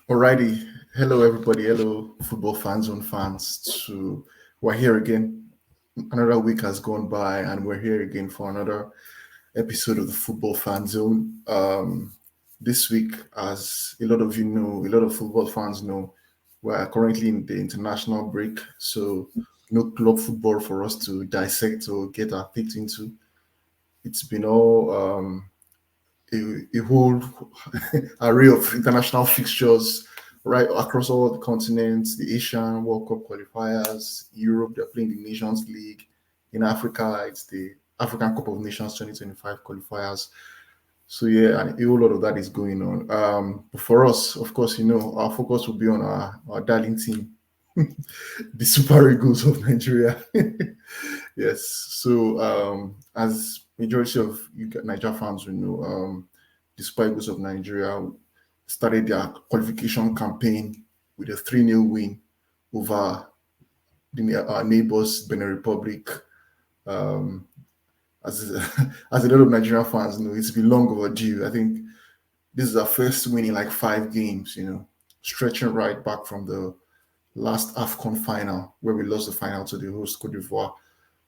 Alrighty. Hello, everybody. Hello, football fans and fans. We're here again. Another week has gone by, and we're here again for another episode of the Football Fan Zone. This week, as a lot of you know, a lot of football fans know, we're currently in the international break, so no club football for us to dissect or get our teeth into. It's been all a whole array of international fixtures right across all the continents, the Asian World Cup qualifiers, Europe, they're playing the Nations League. In Africa, it's the African Cup of Nations 2025 qualifiers. So yeah, and a whole lot of that is going on. But for us, of course, our focus will be on our darling team, the Super Eagles of Nigeria. Yes. So as majority of Niger fans will know, the Super Eagles of Nigeria started their qualification campaign with a 3-0 win over our neighbors, Benin Republic. Um, as, as a lot of Nigerian fans know, it's been long overdue. I think this is our first win in like 5 games, stretching right back from the last AFCON final, where we lost the final to the host Cote d'Ivoire,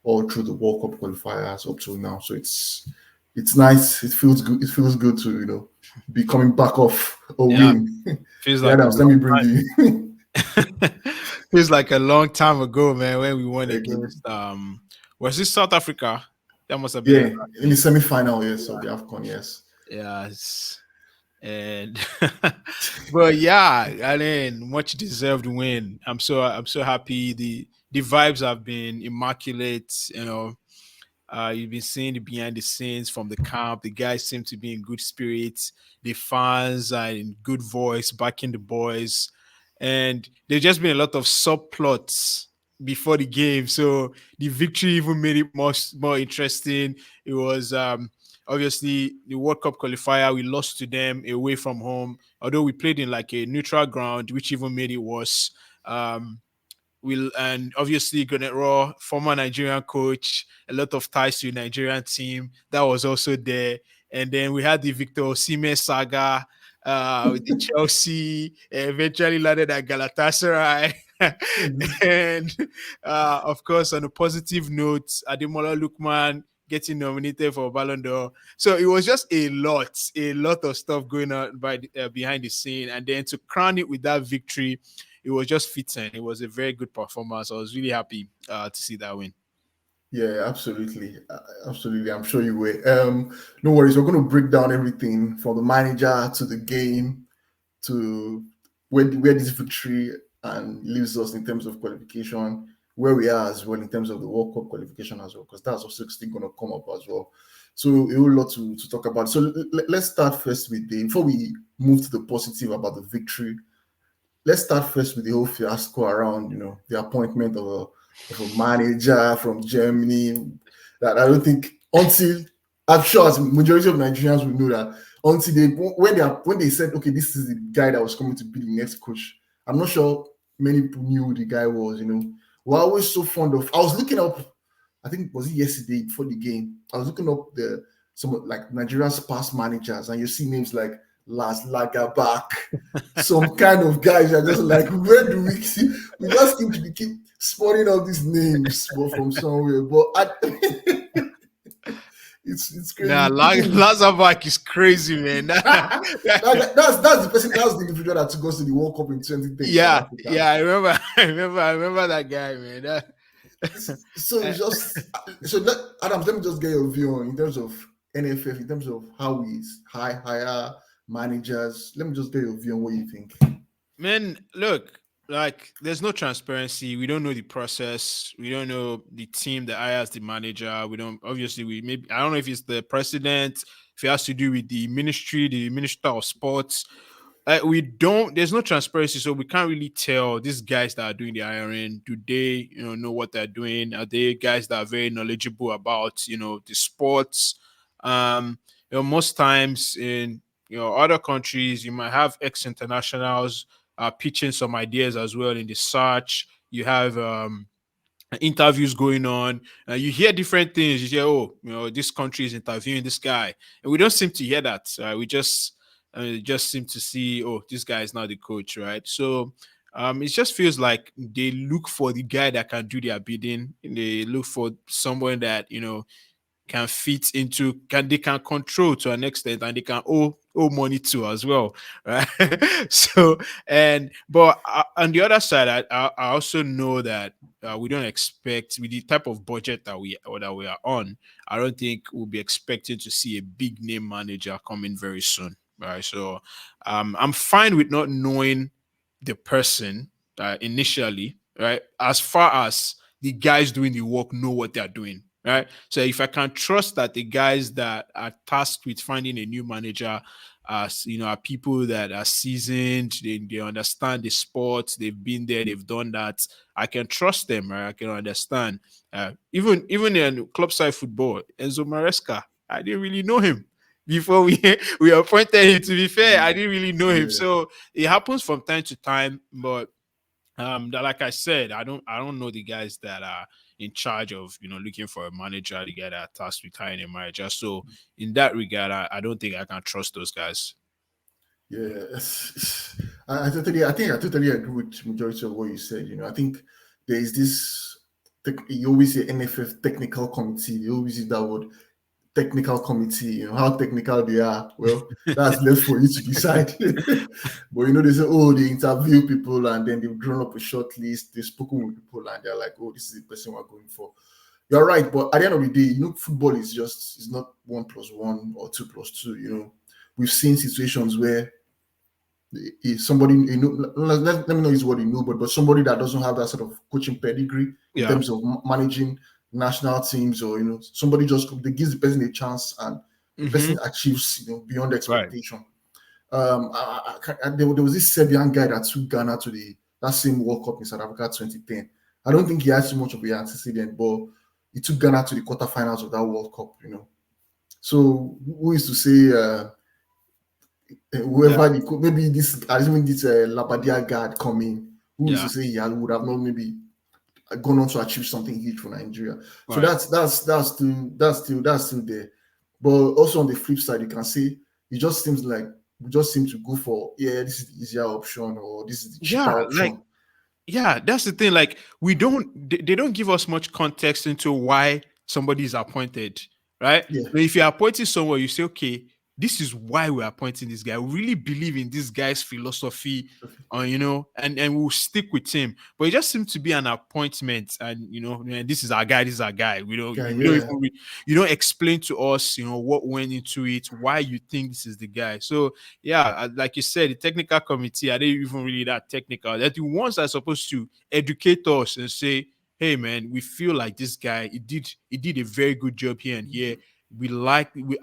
all through the World Cup qualifiers up till now. So it's nice. It feels good. It feels good to be coming back off a Yeah, win. feels Yeah, like a Adams, let me long bring you. time. Feels like a long time ago, man, when we won Again. against was this South Africa? That must have been Yeah, the in the last semi-final, yes, of the AFCON, yes. game. Yes. And but yeah, I mean, much deserved win. I'm so happy. The vibes have been immaculate. You've been seeing the behind the scenes from the camp. The guys seem to be in good spirits. The fans are in good voice, backing the boys. And there's just been a lot of subplots before the game. So the victory even made it more interesting. It was obviously the World Cup qualifier. We lost to them away from home, although we played in like a neutral ground, which even made it worse. Um, will and obviously Gannett Raw, former Nigerian coach, a lot of ties to the Nigerian team. That was also there. And then we had the Victor Osimhen saga with the Chelsea, eventually landed at Galatasaray. And of course, on a positive note, Ademola Lookman getting nominated for Ballon d'Or. So it was just a lot of stuff going on behind the scene. And then to crown it with that victory, it was just fitting. It was a very good performance. I was really happy to see that win. Yeah, absolutely. Absolutely. I'm sure you will. No worries. We're going to break down everything from the manager to the game to where this victory and leaves us in terms of qualification, where we are as well in terms of the World Cup qualification as well, because that's also still going to come up as well. So a whole lot to talk about. So let's start first with before we move to the positive about the victory, let's start first with the whole fiasco around, the appointment of a manager from Germany. That I don't think until I'm sure as majority of Nigerians will know that until when they said, okay, this is the guy that was coming to be the next coach. I'm not sure many people knew who the guy was. We're always so fond of. I was looking up. I think was it yesterday before the game. I was looking up some like Nigeria's past managers, and you see names like Lars Lagerback, some kind of guys are just like, where do we see? We just seem to be keep spawning out these names from somewhere. But it's crazy. Nah, Lazarback is crazy, man. That's the person. That's the individual that took us to the World Cup in 2010 South Yeah, Africa. yeah, I remember that guy, man. So it's just so that Adams. Let me just get your view on in terms of NFF, in terms of how we hire managers. Let me just get your view on what you think. Man, look, like there's no transparency. We don't know the process. We don't know the team that hires the manager. We don't obviously we maybe I don't know if it's the president, if it has to do with the ministry, the minister of sports. We don't there's no transparency, so we can't really tell these guys that are doing the hiring, do they, know what they're doing? Are they guys that are very knowledgeable about, the sports? Most times in other countries, you might have ex-internationals pitching some ideas as well in the search. You have interviews going on. You hear different things. You hear, oh, this country is interviewing this guy, and we don't seem to hear that. We just It just seem to see, oh, this guy is not the coach, right? So it just feels like they look for the guy that can do their bidding. They look for someone that can fit into, can they can control to an extent, and they can owe money to as well, right? So, and but on the other side, I also know that we don't expect, with the type of budget that we are on, I don't think we'll be expecting to see a big name manager coming very soon, right? So I'm fine with not knowing the person initially, right? As far as the guys doing the work know what they're doing, right? So if I can trust that the guys that are tasked with finding a new manager are people that are seasoned, they understand the sport, they've been there, they've done that. I can trust them, right? I can understand. Even in club side football, Enzo Maresca, I didn't really know him before we we appointed him. To be fair, I didn't really know him. Yeah. So it happens from time to time, but that, like I said, I don't know the guys that are in charge of looking for a manager, the guy that are tasked with hiring a manager. So in that regard, I don't think I can trust those guys. Yeah, I think I totally agree with majority of what you said. I think there is this. You always say NFF technical committee. You always use that word, technical committee. How technical they are. Well, that's left for you to decide. But they say, oh, they interview people and then they've drawn up a short list. They've spoken with people and they're like, oh, this is the person we're going for. You're right, but at the end of the day, football is not 1+1 or 2+2. We've seen situations where if somebody let me know is what but somebody that doesn't have that sort of coaching pedigree in Yeah. terms of managing national teams, or somebody just they gives the person a chance and the Mm-hmm. person achieves beyond Right. expectation. There was this Serbian guy that took Ghana to that same World Cup in South Africa 2010. I don't think he had too much of an antecedent, but he took Ghana to the quarterfinals of that World Cup. So who is to say Yeah. whoever maybe this assuming this Labadia guard coming, who is Yeah. to say he would have not maybe gone on to achieve something huge for Nigeria. So Right. that's still there. But also on the flip side, you can see it just seems like we just seem to go for, this is the easier option or this is the cheaper Yeah. Like, option. yeah, that's the thing. Like, they don't give us much context into why somebody is appointed, right? Yeah. But if you're appointing someone, you say, okay, this is why we're appointing this guy. We really believe in this guy's philosophy, and we'll stick with him. But it just seems to be an appointment, and man, this is our guy, this is our guy. Yeah, You don't yeah. even you don't explain to us, what went into it, why you think this is the guy. So yeah, like you said, the technical committee, are they even really that technical? That the ones that are supposed to educate us and say, hey man, we feel like this guy, he did a very good job here and here. We like we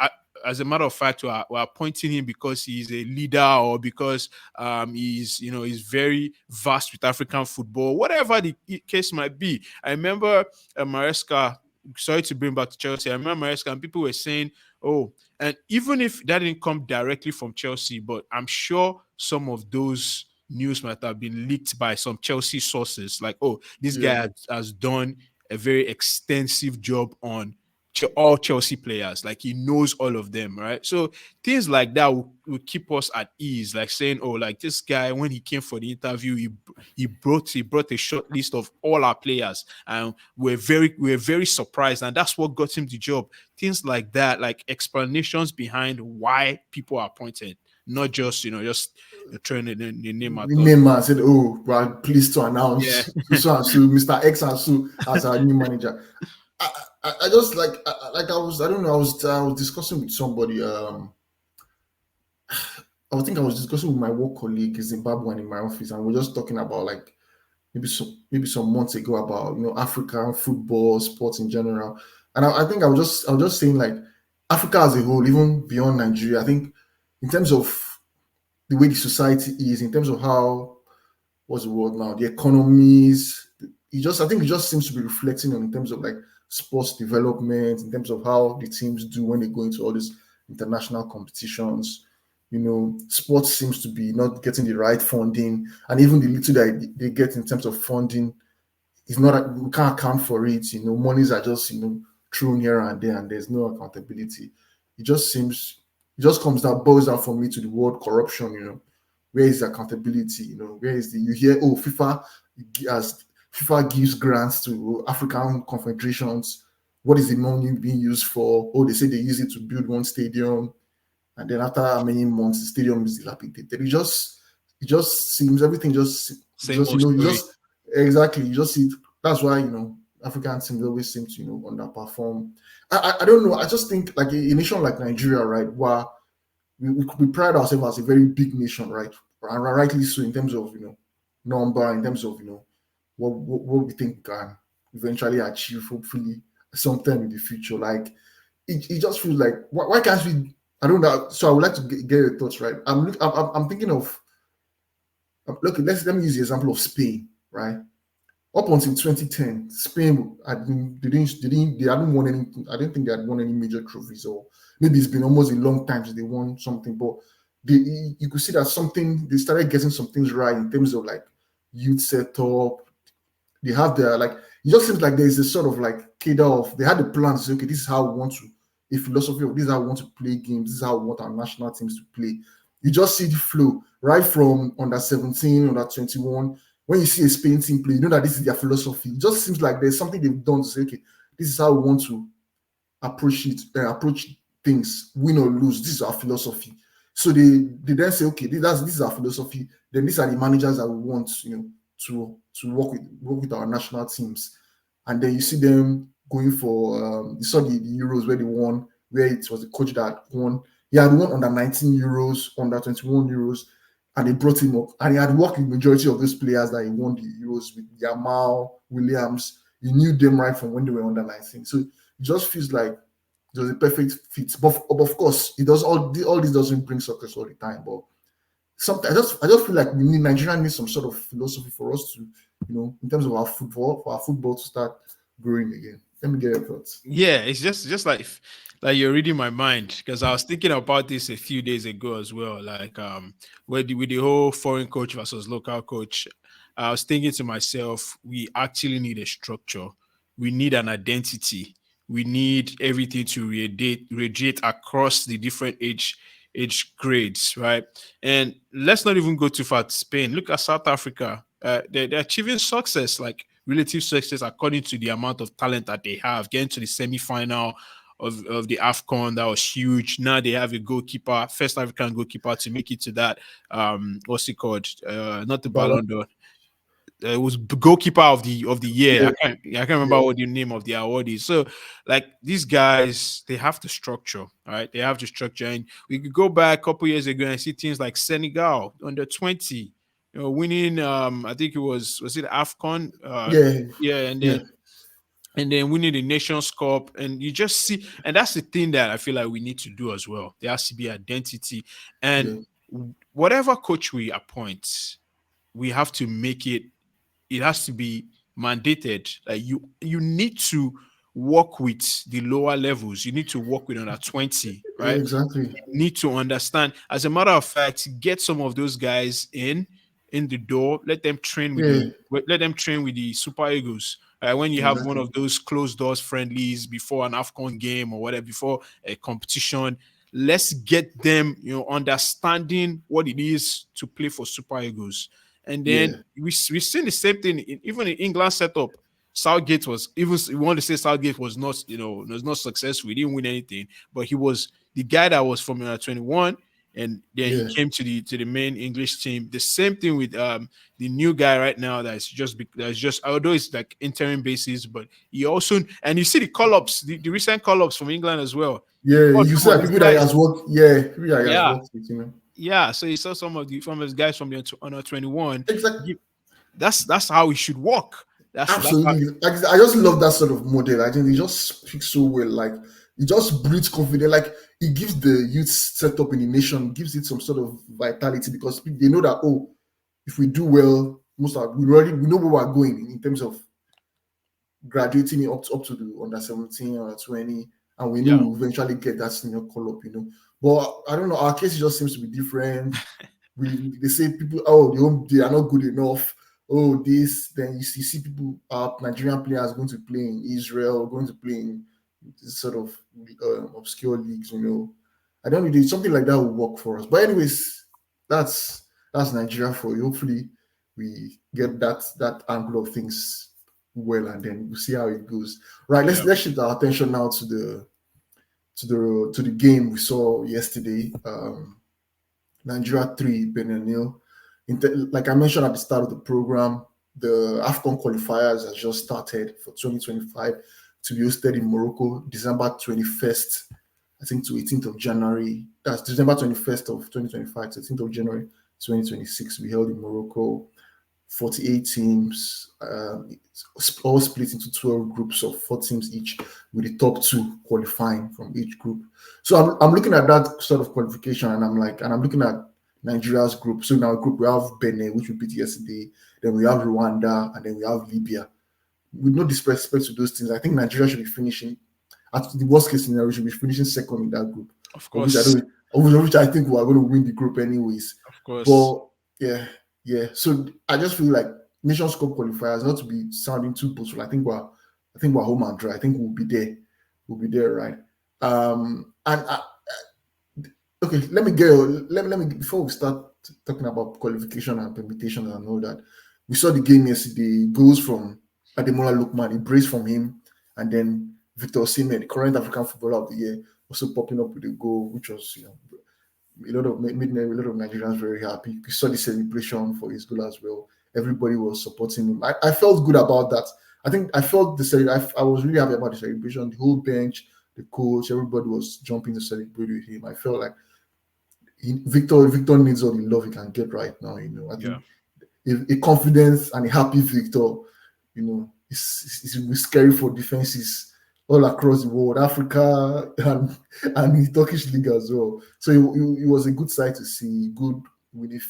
As a matter of fact, we're appointing him because he's a leader, or because he's very vast with African football, whatever the case might be. I remember Maresca. Sorry to bring back to Chelsea. I remember Maresca, and people were saying, "Oh, and even if that didn't come directly from Chelsea, but I'm sure some of those news might have been leaked by some Chelsea sources. Like, oh, this guy Yeah. has done a very extensive job on all Chelsea players. Like, he knows all of them, right? So things like that will keep us at ease. Like saying, oh, like this guy, when he came for the interview, he brought a short list of all our players, and we're very surprised, and that's what got him the job. Things like that, like explanations behind why people are appointed, not just throwing the name at The us. name man said, oh, we're pleased to Yeah. announce so and so, Mr. X and so as our new manager. I just I don't know, I was discussing with somebody. I was discussing with my work colleague, a Zimbabwean, in my office, and we're just talking about, like, maybe some months ago, about African football, sports in general. And I think I was just saying, like, Africa as a whole, even beyond Nigeria, I think in terms of the way the society is, in terms of how, what's the word now, the economies, I think it just seems to be reflecting on, in terms of, like, sports development, in terms of how the teams do when they go into all these international competitions. Sports seems to be not getting the right funding, and even the little that they get in terms of funding is not, we can't account for it. Monies are just thrown here and there, and there's no accountability. It just seems it just comes down, boils down for me to the word corruption. Where is the accountability? Where is the, you hear, oh, as FIFA gives grants to African confederations. What is the money being used for? Oh, they say they use it to build one stadium, and then after how many months the stadium is dilapidated. It just seems everything Same just old you story. just exactly you just see. That's why African teams always seem to underperform. I don't know. I just think like a nation like Nigeria, right? Where we pride ourselves as a very big nation, right? And rightly so in terms of number, in terms of what we think we can eventually achieve, hopefully sometime in the future. Like it just feels like why can't we? I don't know. So I would like to get your thoughts, right? I'm thinking of look. Let me use the example of Spain, right? Up until 2010, Spain they hadn't won anything. I don't think they had won any major trophies, or maybe it's been almost a long time since they won something. But you could see that something they started getting some things right in terms of like youth setup. They have their like it just seems like there's a sort of like cadre of they had the plan to say, okay, this is how we want to a philosophy of this is how we want to play games, this is how we want our national teams to play. You just see the flow right from under 17, under 21. When you see a Spain team play, you know that this is their philosophy. It just seems like there's something they've done to say, okay, this is how we want to approach things, win or lose. This is our philosophy. So they then say, okay, this is our philosophy. Then these are the managers that we want, to work with our national teams. And then you see them going for you saw the Euros where they won, where it was the coach that won. He had won under 19 Euros, under 21 Euros, and they brought him up. And he had worked with majority of those players that he won the Euros with, Yamal, Williams. He knew them right from when they were under 19. So it just feels like it was a perfect fit. But of course, it does all this doesn't bring success all the time. But sometimes I just feel like Nigeria needs some sort of philosophy for us to, in terms of our football, for our football to start growing again. Let me get your thoughts. Yeah, it's just like you're reading my mind because I was thinking about this a few days ago as well. Like with the whole foreign coach versus local coach, I was thinking to myself, we actually need a structure. We need an identity. We need everything to radiate across the different age grades, right? And let's not even go too far to Spain. Look at South Africa. They're achieving success, like relative success, according to the amount of talent that they have. Getting to the semi-final of the AFCON, that was huge. Now they have a goalkeeper, first African goalkeeper to make it to that. What's it called? Not the Ballon. Ballon d'Or. It was goalkeeper of the year. Yeah, I can't remember yeah, what the name of the award is. So like these guys, they have the structure, all right? They have the structure, and we could go back a couple years ago and see teams like Senegal under 20, winning. I think was it AFCON? yeah, Yeah, yeah, and then winning the Nations Cup, and you just see, and that's the thing that I feel like we need to do as well. There has to be identity, and yeah, whatever coach we appoint, we have to make it, it has to be mandated. Like you need to work with the lower levels. You need to work with under 20, right? exactly. Need to understand. As a matter of fact, get some of those guys in the door. Let them train with Yeah, the Super Eagles. When you have one exactly. of those closed doors friendlies before an AFCON game or whatever, before a competition, let's get them, understanding what it is to play for Super Eagles. And then Yeah, we've seen the same thing even in England setup. Southgate was, even we want to say Southgate was not, was not successful. He didn't win anything, but he was the guy that was from 21, and then he yeah, came to the main English team. The same thing with the new guy right now that's just although it's like interim basis, but he also, and you see the call-ups, the recent call-ups from England as well. He yeah. called You some see of that his people that he guys. has worked, yeah, people that he has Yeah, worked with. yeah. So he saw some of the from his guys from the under 21. Exactly. That's how he should work. That's how, Absolutely. I just love that sort of model. I think it just speaks so well. Like it just breeds confidence. Like it gives the youth setup in the nation, gives it some sort of vitality because they know that, oh, if we do well, we know where we're going in terms of graduating up to the under 17 or 20, and we know yeah. we'll eventually get that senior call up. But I don't know, our case just seems to be different. They say people, oh, they are not good enough. Oh, this, then you see people, Nigerian players going to play in Israel, going to play in this sort of obscure leagues. I don't know, something like that will work for us. But anyways, that's Nigeria for you. Hopefully, we get that angle of things well, and then we'll see how it goes. Right. Yeah. Let's shift our attention now to the game we saw yesterday. Nigeria 3, Benin nil. Like I mentioned at the start of the program, the AFCON qualifiers has just started for 2025 to be hosted in Morocco, December 21st, I think, to 18th of January. That's December 21st of 2025 to 18th of January 2026. We held in Morocco. 48 teams, all split into 12 groups of 4 teams each, with the top 2 qualifying from each group. So I'm looking at that sort of qualification, and I'm looking at Nigeria's group. So in our group, we have Benin, which we beat yesterday, then we have Rwanda, and then we have Libya. With no disrespect to those things, I think Nigeria should be finishing, at the worst case scenario, should be finishing second in that group, Of of which course. I think we are going to win the group anyways. Of course. But yeah. So I just feel like Nations Cup qualifiers, not to be sounding too boastful. I think we're home and dry. I think we'll be there. We'll be there, right? Okay. Let me before we start talking about qualification and permutation and all that. We saw the game yesterday. Goals from Ademola Lookman, a brace from him, and then Victor Osimhen, the current African Footballer of the Year, also popping up with a goal, which was made a lot of Nigerians very happy. We saw the celebration for his goal as well. Everybody was supporting him. I felt good about that. I think I felt I was really happy about the celebration. The whole bench, the coach, everybody was jumping to celebrate with him. I felt like Victor needs all the love he can get right now. I Yeah. think a confidence and a happy Victor, is scary for defenses all across the world, Africa and the Turkish league as well. So it was a good sight to see, good winning,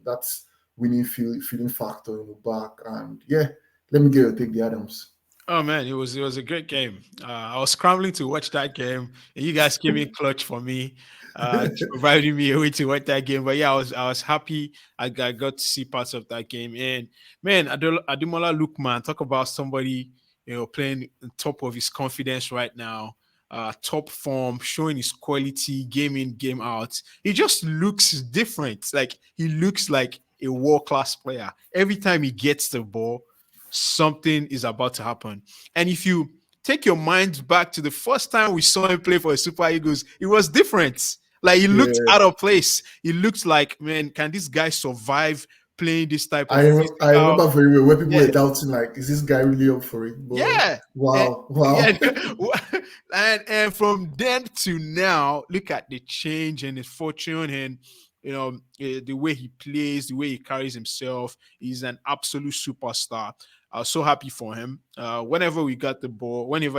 that's winning feeling factor in the back. And yeah, let me get your take, the Adams. Oh man, it was a great game. I was scrambling to watch that game, and you guys came in clutch for me, providing me a way to watch that game. But yeah, I was happy I got to see parts of that game. And man, Ademola Lookman, talk about somebody playing on top of his confidence right now. Top form, showing his quality game in, game out. He just looks different. Like he looks like a world class player. Every time he gets the ball, something is about to happen. And if you take your mind back to the first time we saw him play for the Super Eagles, it was different. Like he looked Yeah, out of place. He looked like, man, can this guy survive playing this type of I physical? remember very well where people were Yeah, doubting, like, is this guy really up for it? But yeah. And, wow, yeah, wow. and from then to now, look at the change and his fortune and the way he plays, the way he carries himself. He's an absolute superstar. I was so happy for him. Whenever he got the ball, he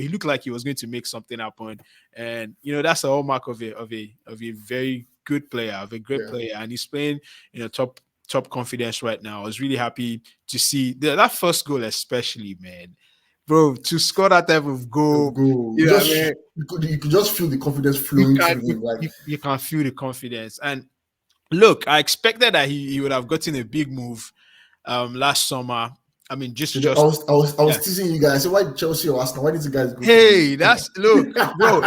looked like he was going to make something happen. And that's a hallmark of a very good player, of a great Yeah, player. And he's playing top confidence right now. I was really happy to see that first goal, especially, man. Bro, to score that type of the goal, goal. I mean, You could just feel the confidence you flowing can through you, him. Like, you can feel the confidence. And look, I expected that he would have gotten a big move last summer. I mean, so just I yeah. was teasing you guys. I said, why did Chelsea or Arsenal? Why did you guys go for him? Hey, that's look, bro.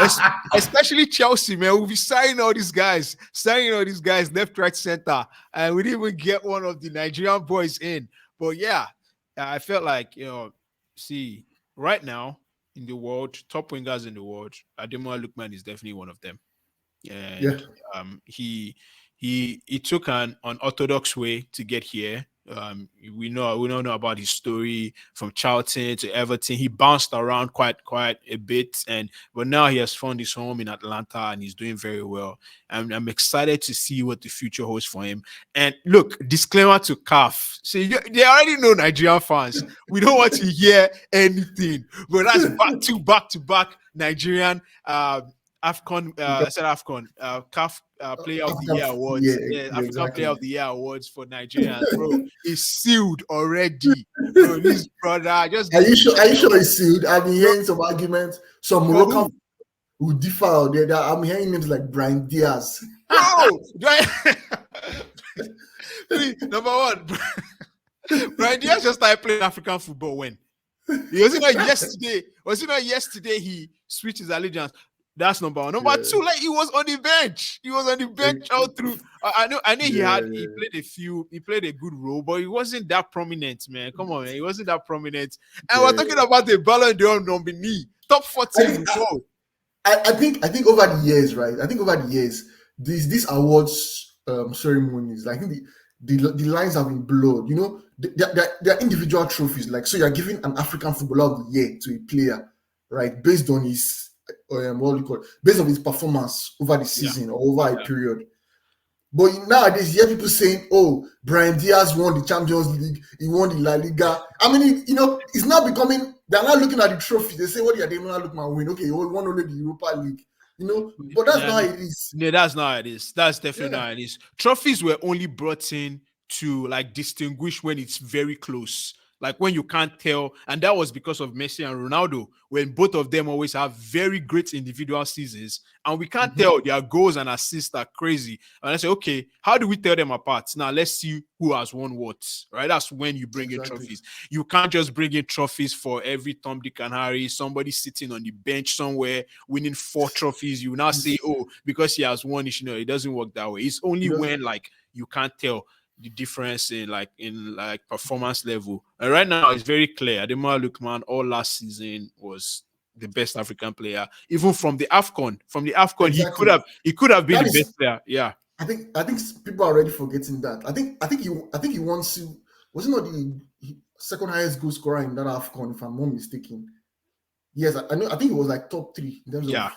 Especially Chelsea, man. We'll be signing all these guys, left, right, center, and we didn't even get one of the Nigerian boys in. But yeah, I felt like see, right now in the world, top wingers in the world, Ademola Lookman is definitely one of them. Yeah, And he took an unorthodox way to get here. We don't know about his story from Charlton to Everton. He bounced around quite a bit, but now he has found his home in Atlanta and he's doing very well. I'm excited to see what the future holds for him. And look, disclaimer to CAF. See, they already know Nigerian fans. We don't want to hear anything, but that's back to back Nigerian AFCON, I said AFCON, CAF Player of the African, Year awards. yeah, Yeah, yeah, African Player exactly. of the Year awards for Nigerians, bro. It's sealed already, bro. This brother, just Are give you me sure? Are you time, sure it's sealed? I've been bro. hearing some arguments. Some For Moroccan who, who differ out there. I'm hearing names like Brian Diaz. bro? Please, number one, Brian Diaz just started playing African football when. Was it not yesterday? Was it not yesterday he switched his allegiance? That's number one. Number Yeah. two, like he was on the bench. He was on the bench Ex- all through. I know Yeah, he yeah. played a good role, but he wasn't that prominent, man. Come on, man. He wasn't that prominent. And we're talking Yeah. about the Ballon d'Or nominee, top I 40 in think the world. I think over the years, right? I think over the years, these awards ceremonies, like I think the lines have been blurred. You know, they're individual trophies. Like, so you're giving an African footballer of the year to a player, right, based on his what do you call it? Based on his performance over the Yeah, season or over a yeah. period. But nowadays, you hear people saying, "Oh, Brian Diaz won the Champions League. He won the La Liga." I mean, it's now becoming. They're not looking at the trophy. They say, "What are they not looking at win? Okay, you won only the Europa League." But that's Yeah, not how it is. no, that's not how it is. That's definitely not Yeah, how it is. Trophies were only brought in to like distinguish when it's very close, like when you can't tell, and that was because of Messi and Ronaldo, when both of them always have very great individual seasons, and we can't hmm tell their goals and assists are crazy. And I say, okay, how do we tell them apart? Now let's see who has won what, right? That's when you bring in exactly. trophies. You can't just bring in trophies for every Tom, Dick, and Harry, somebody sitting on the bench somewhere winning 4 trophies. You now say, It's, oh, because he has won, it doesn't work that way. It's only it doesn't. when like you can't tell the difference in performance level. And right now, it's very clear. Ademola Lookman all last season was the best African player, even from the Afcon. From the Afcon, Exactly. he could have been That the best is. player. Yeah, I think people are already forgetting that. I think he wants to. Was it not the second highest goal scorer in that AFCON, if I'm not mistaken? Yes, I know. I think it was like top three in terms yeah, of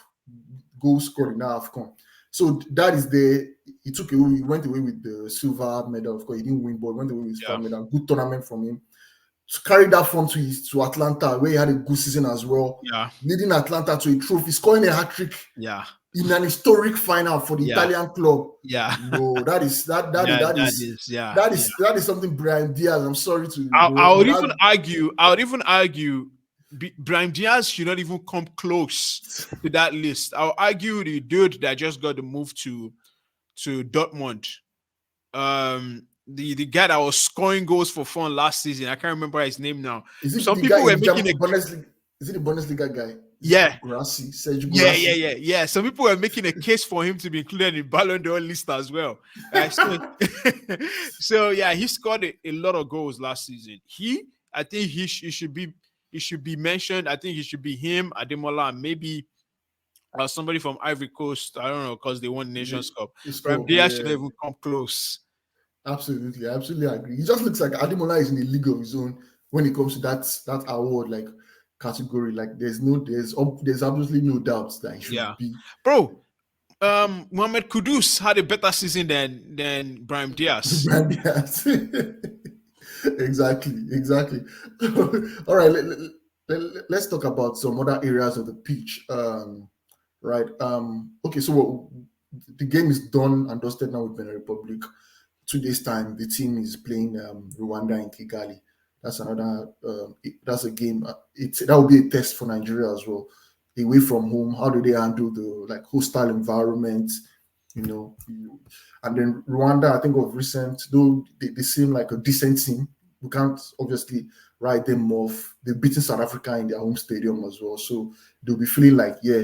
goals scored in that AFCON. So that is the he took away. He went away with the silver medal. Of course, he didn't win, but he went away with silver yeah, medal. Good tournament from him. To carry that form to Atlanta, where he had a good season as well, yeah, leading Atlanta to a trophy, scoring a hat trick yeah, in an historic final for the yeah, Italian club. yeah, No, that is that that is yeah. that That is is, yeah, that yeah. is that is something Brian Diaz. I'm sorry to I but would even that argue. I would even argue. Brahim Diaz should not even come close to that list. I'll argue the dude that just got the move to Dortmund. The guy that was scoring goals for fun last season. I can't remember his name now. is it Some the guy people were in making a Bundesliga? Is it the Bundesliga guy? Is it yeah, Gurasi, Sergio yeah, yeah, Gurasi? yeah, yeah. Some people were making a case for him to be included in Ballon d'Or list as well. So, so yeah, he scored a lot of goals last season. I think he should be mentioned. I think he should be him, Ademola, and maybe somebody from Ivory Coast. I don't know because they won the Nations Cup. The But score, Diaz should yeah, not even come close. absolutely, I absolutely agree. He just looks like Ademola is in a league of his own when it comes to that award like category. Like there's absolutely no doubt that he Yeah, should be. bro. Mohamed Kudus had a better season than Brahim Diaz. Brand Diaz. Exactly. All right, let's talk about some other areas of the pitch. Right. Okay, so the game is done and dusted now with Benin Republic. 2 days time, the team is playing Rwanda in Kigali. That's another. That's a game. That will be a test for Nigeria as well. Away from home, how do they handle the like hostile environment? You know, and then Rwanda, I think of recent, though they seem like a decent team. We can't obviously write them off. They've beaten South Africa in their home stadium as well, so they'll be feeling like, yeah,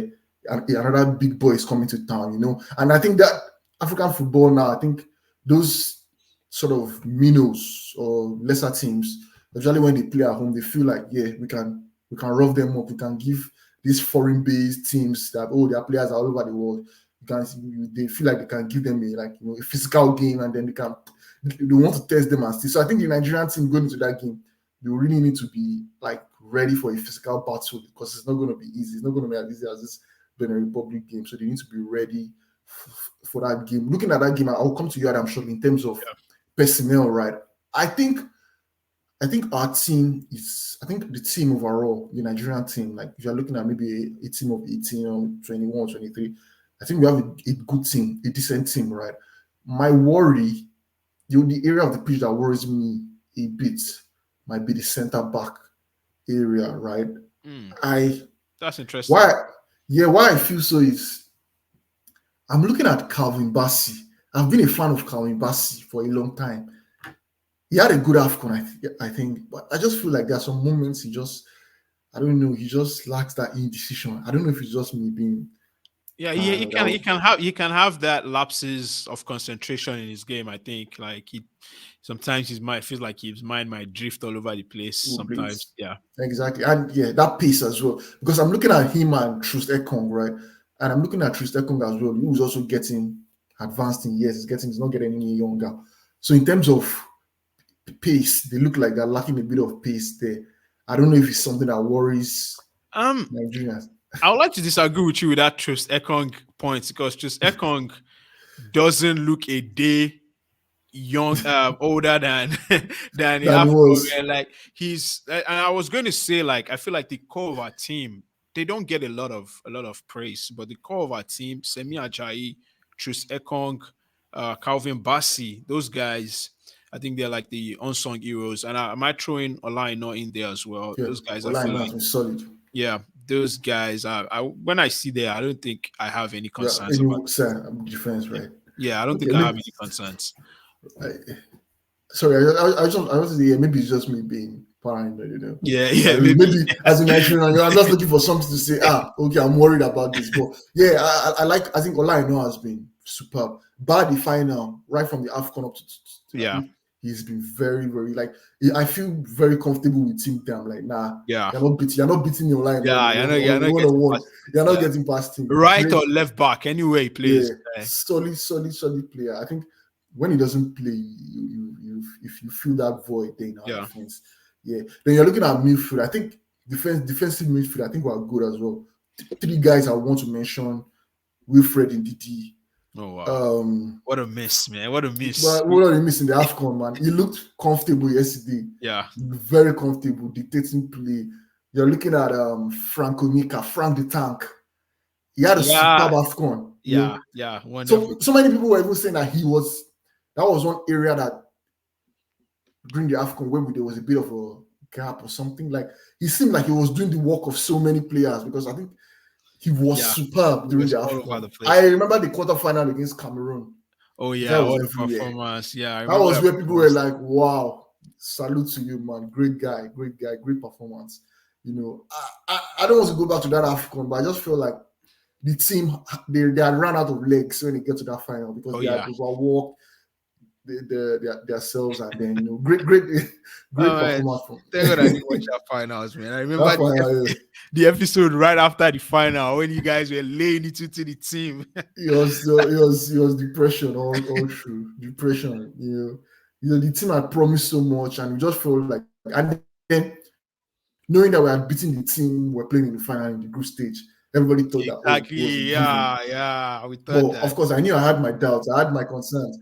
another big boy is coming to town. And I think that African football now, I think those sort of minnows or lesser teams, especially when they play at home, they feel like, yeah, we can rough them up. We can give these foreign-based teams that their players are all over the world. They feel like they can give them a physical game, and then they want to test them and see. So I think the Nigerian team going into that game, they really need to be like ready for a physical battle because it's not going to be easy. It's not going to be as easy as this Benin Republic game. So they need to be ready for that game. Looking at that game, I'll come to you, Adam, shortly in terms of personnel. Right, I think our team is. I think the team overall, the Nigerian team, like if you're looking at maybe a team of 18 or 21, 23, I think we have a good team, a decent team, right? My worry, the area of the pitch that worries me a bit might be the center back area, right? Mm, I that's interesting. why why I feel so is I'm looking at Calvin Bassey. I've been a fan of Calvin Bassey for a long time. He had a good AFCON, I think, but I just feel like there are some moments I don't know, he just lacks that indecision. I don't know if it's just me being Yeah, and that was, he can have that lapses of concentration in his game. I think like he sometimes his mind feels like his mind might drift all over the place. please. Sometimes, yeah, Exactly. And yeah, that pace as well. Because I'm looking at him and Trust Ekong, right? And I'm looking at Trust Ekong as well, who's also getting advanced in years. He's not getting any younger. So in terms of pace, they look like they're lacking a bit of pace there. I don't know if it's something that worries um, Nigerians. I would like to disagree with you with that Trust Ekong point because Trust Ekong doesn't look a day young older than than the Than he Afcon, was. man. Like he's and I was going to say like I feel like the core of our team they don't get a lot of praise, but the core of our team, Semi Ajayi, Trus Ekong, Calvin Bassi, those guys, I think they're like the unsung heroes. And I might throw in Olaino in there as well. Yeah, Those guys, I feel Olaimo has like been solid. yeah, those guys. I when I see there, I don't think I have any Yeah, concerns about anyway, sir, I'm defense, right? yeah, I don't Okay, think I have maybe. any concerns. I, sorry, I was yeah, maybe it's just me being paranoid, you know. Yeah, I yeah, don't know, maybe. maybe as a Nigerian, I'm just looking for something to say. Okay, I'm worried about this, but yeah, I like. I think Olaino has been superb. By the final, right from the Afcon up to, I Yeah, think he's been very, very like. I feel very comfortable with him. There, I'm like, nah, yeah. you're not beating me Olaino Yeah, I know one getting on one. past. You're not Yeah, getting past him. right Great, or left back, anyway he yeah, plays. solid, solid, solid player. I think when he doesn't play, if you feel that void there in our Yeah, defense, yeah. Then you're looking at midfield. I think defensive midfield. I think we're good as well. Three guys I want to mention: Wilfred Ndidi. oh wow, Um, what a miss, man! What a miss. but what are you missing the Afcon, man? He looked comfortable yesterday, Yeah, very comfortable, dictating play. You're looking at Frank Onyeka, Frank the Tank. He had a superb yeah, Afcon, you yeah, know. yeah. Wonderful. So many people were even saying that that was one area that during the AFCON when there was a bit of a gap or something. Like he seemed like he was doing the work of so many players because I think he was Yeah, superb it during was the all over AFCON. the I place. remember the quarterfinal against Cameroon. Oh The guy yeah, was what a everywhere. performance. Yeah, I That remember was that where people were performance. like, wow, salute to you, man. Great guy, great performance. You know, I don't want to go back to that AFCON, but I just feel like the team they had run out of legs when they get to that final because Oh they had yeah. overworked themselves and then great great Oh man, performance from thank God I didn't watch that finals, man. I that remember final. the episode right after the final when you guys were laying it to the team. It was depression all through depression. The team had promised so much, and we just felt like, and then knowing that we had beaten the team we're playing in the final in the group stage, everybody thought that it was a Exactly. given. Yeah, yeah. We But thought that. of course, I knew I had my doubts, I had my concerns,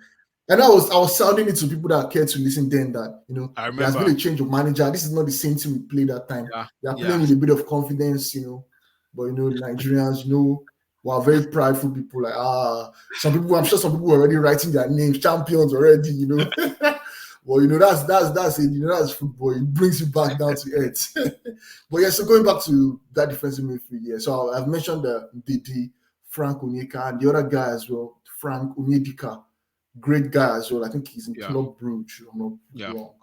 and I was sounding it to people that cared to listen then that I there has been remember. a change of manager. This is not the same team we played that time. Yeah, They are yeah, playing with a bit of confidence, But Nigerians, we are very prideful people. Like some people, I'm sure some people were already writing their names, champions already. Well, that's it. That's football. It brings you back down to earth. But yeah, so going back to that defensive midfield, yeah. So I've mentioned the Didi, Frank Onyeka, and the other guy as well, Frank Onyedika, great guy as well. I think he's in yeah, Club Brugge, if I'm not yeah, wrong.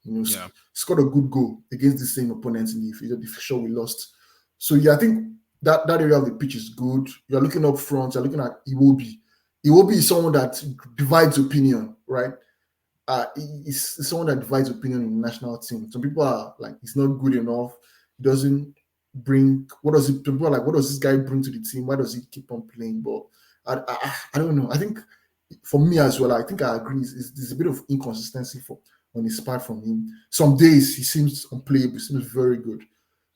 yeah, Scored a good goal against the same opponent in the show we lost. So yeah, I think that area of the pitch is good. You're looking up front. You're looking at Iwobi. Iwobi is someone that divides opinion, right? He's someone that divides opinion in the national team. Some people are like, he's not good enough. He doesn't bring. What does he? People are like, what does this guy bring to the team? Why does he keep on playing? But I don't know. I think for me as well, I think I agree. There's a bit of inconsistency on his part from him. Some days he seems unplayable, he seems very good,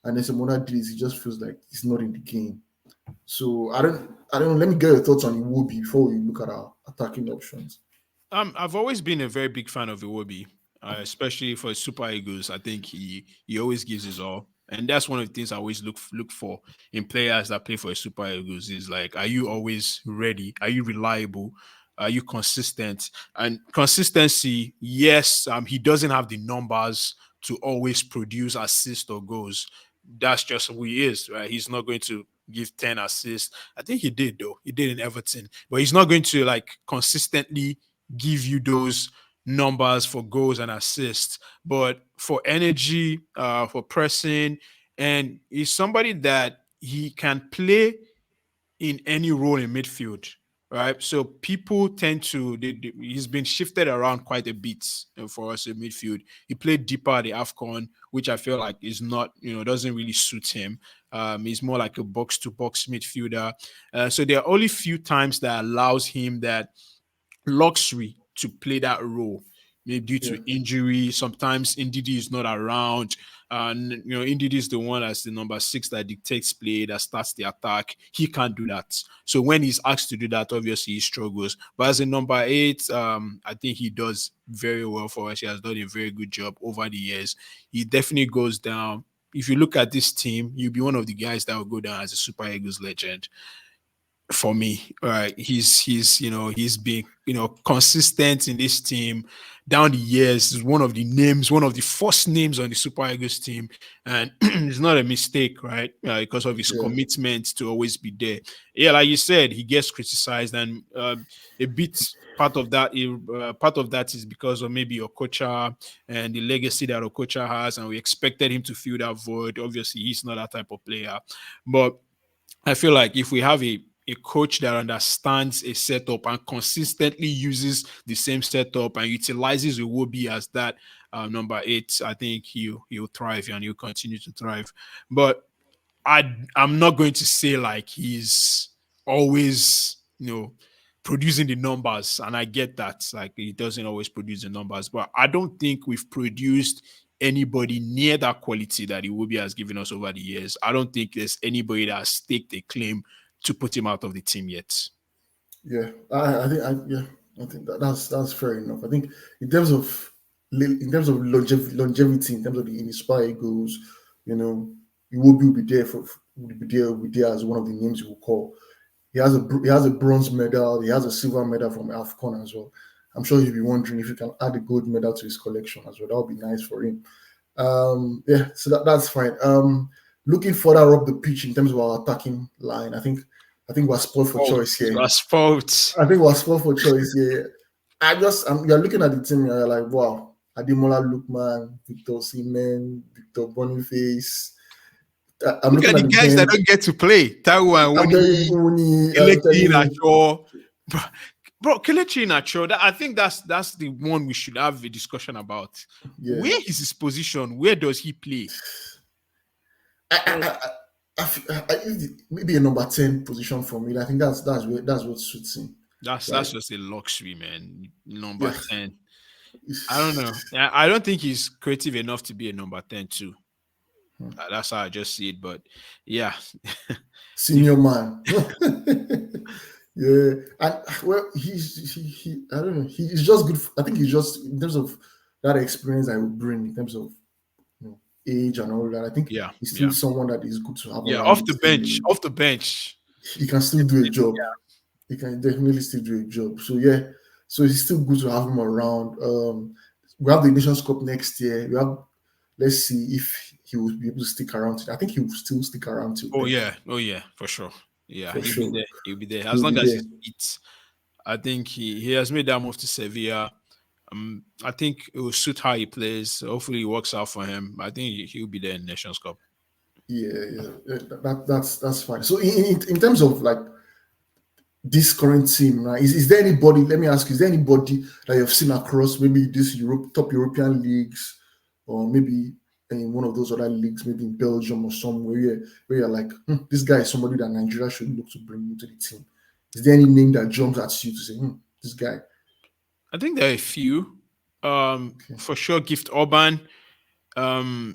and then some other days he just feels like he's not in the game. So I don't know. Let me get your thoughts on Iwobi before we look at our attacking options. I've always been a very big fan of Iwobi, especially for Super Eagles. I think he always gives his all, and that's one of the things I always look for in players that play for Super Eagles. Is like, are you always ready? Are you reliable? Are you consistent? And consistency, yes, he doesn't have the numbers to always produce assists or goals. That's just who he is, right? He's not going to give 10 assists. I think he did though. He did in Everton, but he's not going to like consistently give you those numbers for goals and assists. But for energy, for pressing, and he's somebody that he can play in any role in midfield, right? So people tend to he's been shifted around quite a bit for us in midfield. He played deeper at the Afcon, which I feel like is not, doesn't really suit him. He's more like a box to box midfielder. So there are only few times that allows him that luxury to play that role. Maybe due Yeah. to injury, sometimes Ndidi is not around. And Ndidi is the one that's the number 6 that dictates play, that starts the attack. He can't do that. So when he's asked to do that, obviously he struggles. But as a number 8, I think he does very well for us. He has done a very good job over the years. He definitely goes down. If you look at this team, you'll be one of the guys that will go down as a Super Eagles legend for me. Right, he's been consistent in this team down the years. He's one of the names, one of the first names on the Super Eagles team, and it's not a mistake, right? Because of his Yeah. commitment to always be there. Yeah, like you said, he gets criticized, and a bit. Part of that is because of maybe Okocha and the legacy that Okocha has, and we expected him to fill that void. Obviously, he's not that type of player, but I feel like if we have a coach that understands a setup and consistently uses the same setup and utilizes Iwobi as that number 8, I think he'll thrive and he'll continue to thrive. But I'm not going to say like he's always producing the numbers, and I get that like he doesn't always produce the numbers, but I don't think we've produced anybody near that quality that Iwobi has given us over the years. I don't think there's anybody that has staked a claim to put him out of the team yet. Yeah, I think that's fair enough. I think in terms of longevity, in terms of the inspired goals, you know, will be there will be there as one of the names you will call. He has a bronze medal. He has a silver medal from Afcon as well. I'm sure he'll be wondering if he can add a gold medal to his collection as well. That would be nice for him. Yeah, so that's fine. Looking further up the pitch in terms of our attacking line, I think we're spoiled for Oh, choice here. sports. I think we're spoiled for choice here. You're looking at the team, you're like, wow, Ademola Lookman, Victor Seaman, Victor Boniface. I'm Look looking at at the the guys that bench. don't get to play. Taiwo and I'm telling Woni, you, I'm Kelechi telling you, Iheanacho. Bro, Kelechi Iheanacho, I think that's the one we should have a discussion about. yeah. Where is his position? Where does he play? I, Like, I, I, maybe a number 10 position for me. I think that's what suits him. that's Right. just a luxury, man. Number Yeah. 10. I don't know. I don't think he's creative enough to be a number 10 too. That's how I just see it. But yeah. Senior man. Yeah. And well, I don't know. He's just good. I think he's just in terms of that experience I would bring in terms of age and all that. I think Yeah, he's still yeah. someone that is good to have Yeah, around off the the bench. team. Off the bench. He can still do a job. He can definitely still do a job. So yeah, so it's still good to have him around. We have the Nations Cup next year. We have let's see if he will be able to stick around. I think he will still stick around till Oh then yeah. Oh yeah, for sure. Yeah, for he'll be sure. there. He'll be there. As He'll long be as there. he's fit. I think he has made that move to Sevilla. I think it will suit how he plays. Hopefully, it works out for him. I think he'll be there in Nations Cup. Yeah. That's fine. So in terms of like this current team, right? Is there anybody? Let me ask you: is there anybody that you've seen across maybe this top European leagues, or maybe in one of those other leagues, maybe in Belgium or somewhere, where you're like, this guy is somebody that Nigeria should look to bring into the team? Is there any name that jumps at you to say, this guy? I think there are a few. Okay. For sure, Gift Orban. I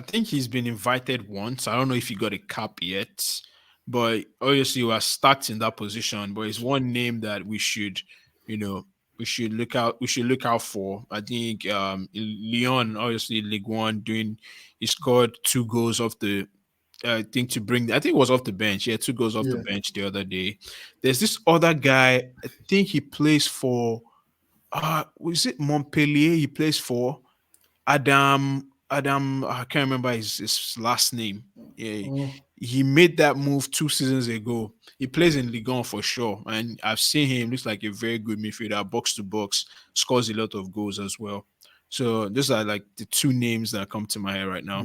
think he's been invited once. I don't know if he got a cap yet, but obviously we are stacked in that position. But it's one name that you know, we should look out for. I think Lyon, obviously League One, he scored 2 goals off the I think to bring I think it was off the bench. Yeah, 2 goals off the Yeah. bench the other day. There's this other guy, I think he plays for was it Montpellier he plays for? Adam, I can't remember his last name. Yeah, Oh, he made that move 2 seasons ago. He plays in Ligue 1 for sure, and I've seen him. Looks like a very good midfielder, box to box, scores a lot of goals as well. So those are like the two names that come to my head right now.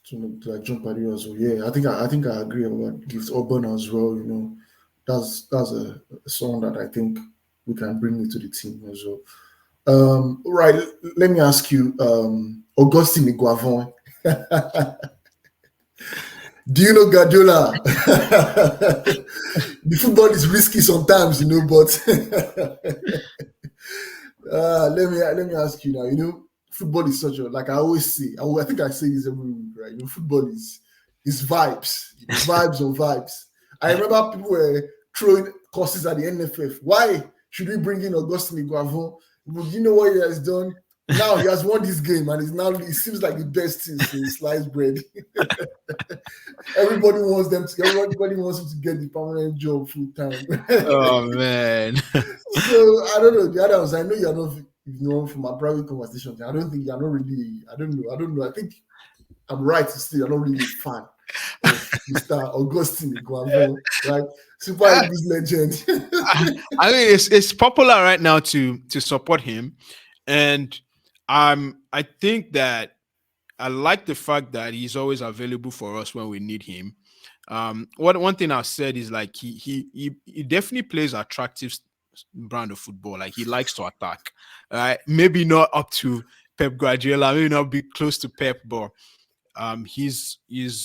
to like jump at you as well. Yeah, I think I agree about Gift Urban as well. You know, that's a song that I think we can bring into the team as well. Right, let me ask you, Augustine Iguavon. Do you know Guardiola? The football is risky sometimes, you know, but let me ask you now. You know, football is such a, like I always say. I think I say this every week, right? You know, football is vibes. You know, vibes on vibes. I remember people were throwing courses at the NFF. Why should we bring in Augustine Iguavon? Well, you know what he has done? Now he has won this game, and it seems like the best thing since sliced bread. Everybody wants him to get the permanent job full time. Oh man. So I don't know. The others, I know you're not, you know, from our private conversations. I don't think you're not really. I don't know. I don't know. I think I'm right to say you're not really a fan of Mr. Augustine Guavon, right? Super I, Eagles legend. I mean, it's popular right now to support him, and I think that I like the fact that he's always available for us when we need him. What one thing I've said is like he definitely plays attractive brand of football. Like he likes to attack. Right? Maybe not up to Pep Guardiola, maybe not be close to Pep, but he's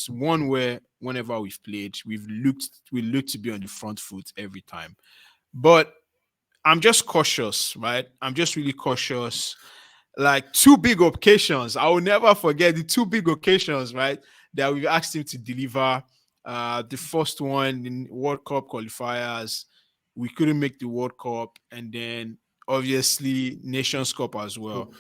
one where whenever we've played, we look to be on the front foot every time. But I'm just cautious, right? I'm just really cautious. Like two big occasions, I will never forget the two big occasions, right? That we've asked him to deliver. The first one in World Cup qualifiers, we couldn't make the World Cup, and then obviously Nations Cup as well.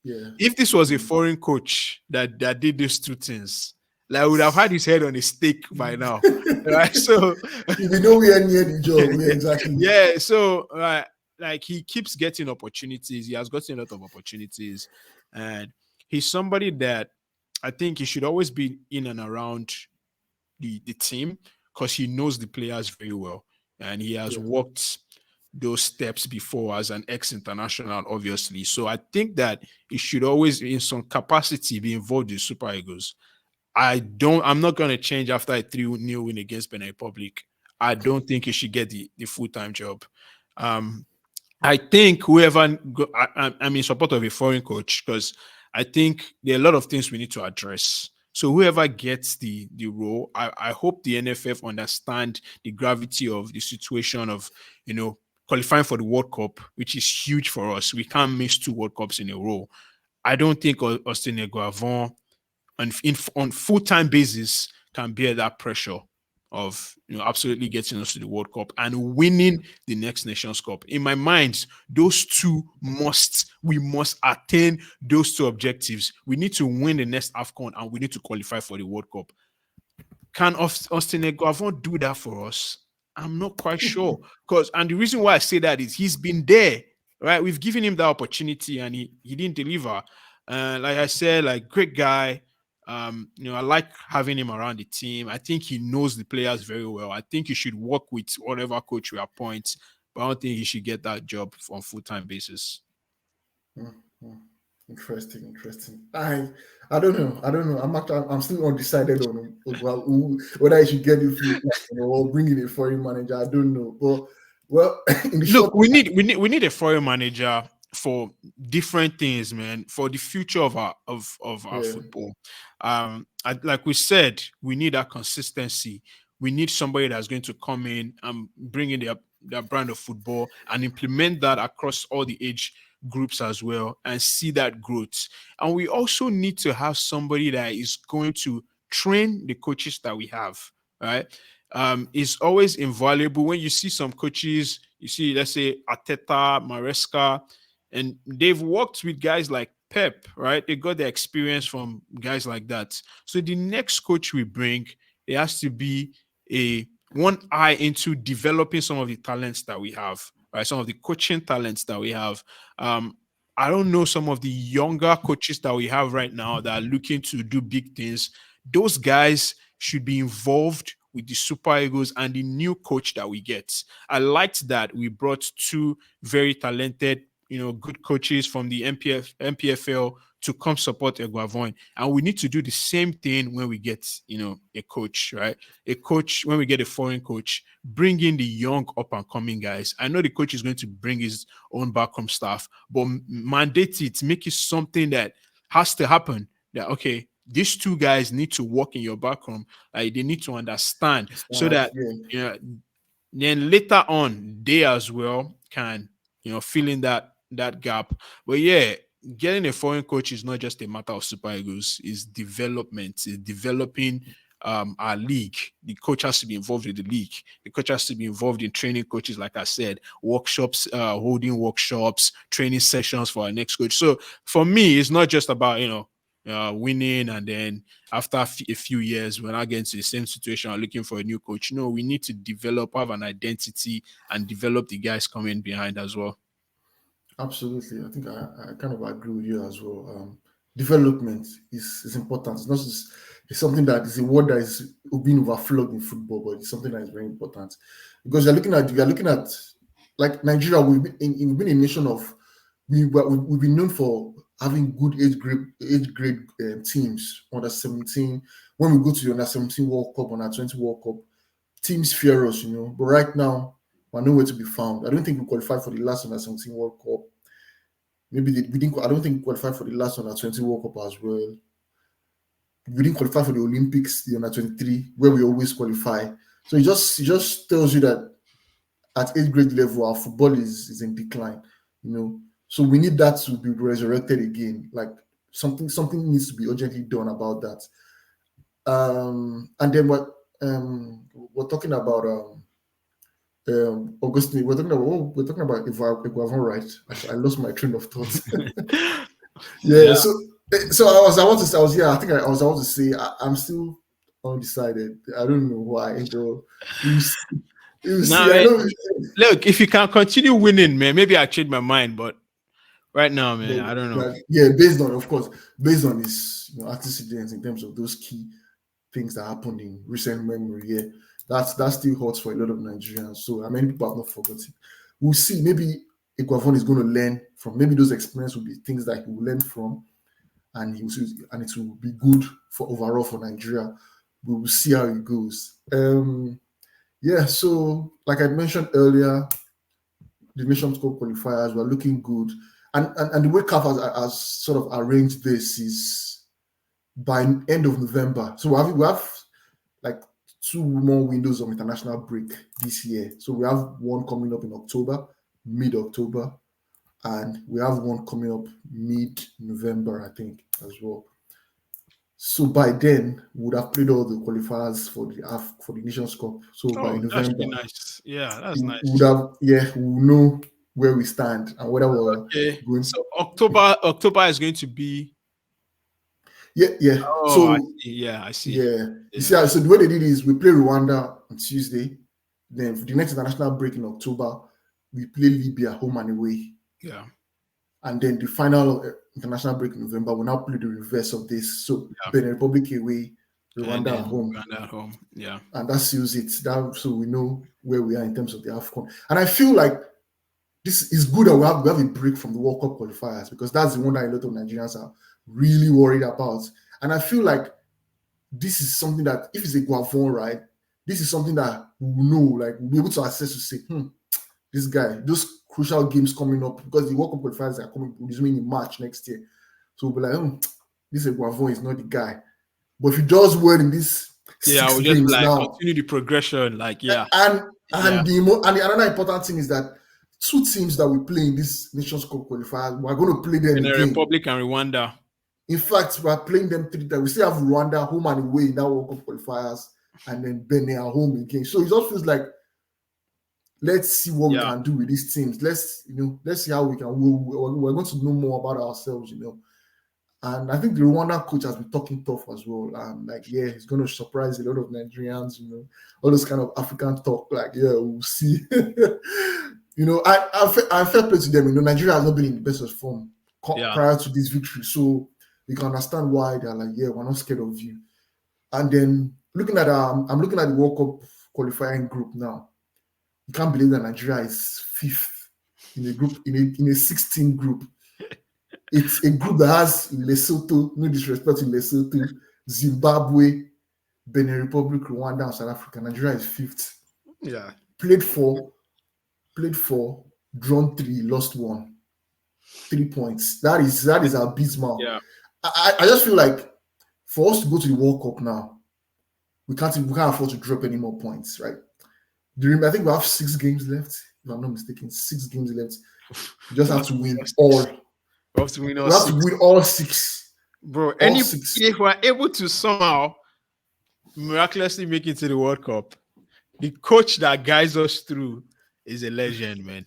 Yeah. If this was a foreign coach that did these two things, like I would have had his head on a stake by now, right? So If you know we are near the job, yeah, exactly. yeah, so like he keeps getting opportunities. He has gotten a lot of opportunities, and he's somebody that I think he should always be in and around the team because he knows the players very well, and he has Yeah. walked those steps before as an ex-international, obviously. So I think that he should always, in some capacity, be involved in Super Eagles. I'm not going to change after a 3-0 win against Benin Republic. I don't think he should get the full-time job. Um, I think I'm in support of a foreign coach because I think there are a lot of things we need to address. So whoever gets the role, I hope the NFF understand the gravity of the situation of, qualifying for the World Cup, which is huge for us. We can't miss two World Cups in a row. I don't think Austin Eguavon on full-time basis can bear that pressure of absolutely getting us to the World Cup and winning the next Nations Cup. In my mind, we must attain those two objectives. We need to win the next AFCON and we need to qualify for the World Cup. Can Austin Eguavon do that for us? I'm not quite sure. And the reason why I say that is he's been there, right? We've given him that opportunity and he didn't deliver. Like I said, like great guy. I like having him around the team. I think he knows the players very well. I think he should work with whatever coach we appoint, but I don't think he should get that job on full-time basis. Mm-hmm. Interesting, interesting. I don't know. I don't know. I'm still undecided on whether I should get it full or bring in a foreign manager. I don't know. But well, in the Look, short, we need a foreign manager for different things, man. For the future of our yeah, football. Like we said, we need that consistency. We need somebody that's going to come in and bring in their brand of football and implement that across all the age groups as well and see that growth. And we also need to have somebody that is going to train the coaches that we have, right? Is always invaluable when you see some coaches, you see, let's say Ateta, Maresca, and they've worked with guys like Pep, right? They got the experience from guys like that. So the next coach we bring, it has to be a one eye into developing some of the talents that we have, right? Some of the coaching talents that we have. I don't know some of the younger coaches that we have right now that are looking to do big things. Those guys should be involved with the Super Eagles and the new coach that we get. I liked that we brought two very talented, good coaches from the MPFL to come support Eguavoin. And we need to do the same thing when we get, a coach, right? A coach, when we get a foreign coach, bring in the young up and coming guys. I know the coach is going to bring his own backroom staff, but mandate it, make it something that has to happen. That, okay, these two guys need to work in your backroom. Like, they need to understand so Start, that, yeah, then later on they as well can, fill in that gap. But yeah, getting a foreign coach is not just a matter of Super Eagles. It's development. It's developing our league. The coach has to be involved in the league. The coach has to be involved in training coaches, like I said, workshops, holding workshops, training sessions for our next coach. So for me, it's not just about winning, and then after a few years we're not getting to the same situation or looking for a new coach. No, we need to develop, have an identity, and develop the guys coming behind as well. absolutely. I think I kind of agree with you as well. Development is important. It's not just, it's something that is a word that is being overflowed in football, but it's something that is very important because you're looking at like Nigeria. We've been a nation of we've been known for having good age grade teams under 17. When we go to the under 17 World Cup, under 20 World Cup, teams fear us, But right now, we're nowhere to be found. I don't think we qualified for the last under 17 World Cup. Maybe we didn't. I don't think we qualified for the last under 20 World Cup as well. We didn't qualify for the Olympics, the under 23, where we always qualify. So it just tells you that at age grade level, our football is in decline. So we need that to be resurrected again. Like something needs to be urgently done about that. And then what we're talking about Augustine, we're talking about Iguavon, right? I lost my train of thought. Yeah, Yeah. so I want to say, I was about to say I'm still undecided. I don't know why, though. You see, you Now, see, I man, know, look, if you can continue winning, man, maybe I change my mind. But right now, man, but I don't know. like, yeah, based on, of course, based on his antecedents in terms of those key things that happened in recent memory. Yeah, that still hurts for a lot of Nigerians. So many people have not forgotten. We'll see. Maybe Equavon is going to learn from. Maybe those experiences will be things that he will learn from, and it will be good for overall for Nigeria. We will see how it goes. Yeah. So, like I mentioned earlier, the Nations Cup qualifiers were looking good, and the way CAF has sort of arranged this is by end of November. So we have like two more windows of international break this year. So we have one coming up in October, mid-October, and we have one coming up mid-November, I think, as well. So by then, we would have played all the qualifiers for the Nations Cup. So by Oh, that's really November, nice. Yeah, that's we nice. would have, yeah, we will know where we stand and whether we're Okay, going. so October is going to be. Yeah, yeah. Oh, I So see. Yeah, I see. yeah, you Yeah, see, so the way they did is we play Rwanda on Tuesday. Then for the next international break in October, we play Libya home and away. yeah, And then the final international break in November, we'll now play the reverse of this. So yeah. Benin Republic away, And Rwanda at then home. Uganda at home. Yeah, And that seals it. So we know where we are in terms of the AFCON. And I feel like this is good that we have a break from the World Cup qualifiers because that's the one that a lot of Nigerians are really worried about. And I feel like this is something that if it's a Guavon, right, this is something that we will know, like we'll be able to assess to say, this guy, those crucial games coming up because the World Cup qualifiers are resuming in March next year. So we'll be like, this Guavon is not the guy. But if he does well in these yeah. I six will just games like now, continue the progression. Like, yeah, and yeah. the another important thing is that two teams that we play in this Nations Cup qualifiers, we're going to play them Benin again. Republic and Rwanda. In fact, we're playing them 3 times. We still have Rwanda home and away in that World Cup qualifiers, and then Benin at home again. So it just feels like let's see what we Yeah, can do with these teams. Let's see how we can. We're going to know more about ourselves, And I think the Rwanda coach has been talking tough as well. Like, yeah, he's going to surprise a lot of Nigerians, all those kind of African talk. Like, yeah, we'll see. I fair play to them. Nigeria has not been in the best of form yeah, prior to this victory. So you can understand why they're like, yeah, we're not scared of you. And then I'm looking at the World Cup qualifying group now. You can't believe that Nigeria is fifth in a group in a 16 group. It's a group that has Lesotho, no disrespect to Lesotho, Zimbabwe, Benin Republic, Rwanda, and South Africa. Nigeria is fifth. Yeah. Played four, drawn three, lost one. 3 points. That is abysmal. Yeah. I just feel like for us to go to the World Cup now, we can't afford to drop any more points, right? I think we have 6 games left. If I'm not mistaken, 6 games left. We just have to win all. We have to win all We have to six. win all 6. Bro, All 6. if we're able to somehow miraculously make it to the World Cup, the coach that guides us through is a legend, man.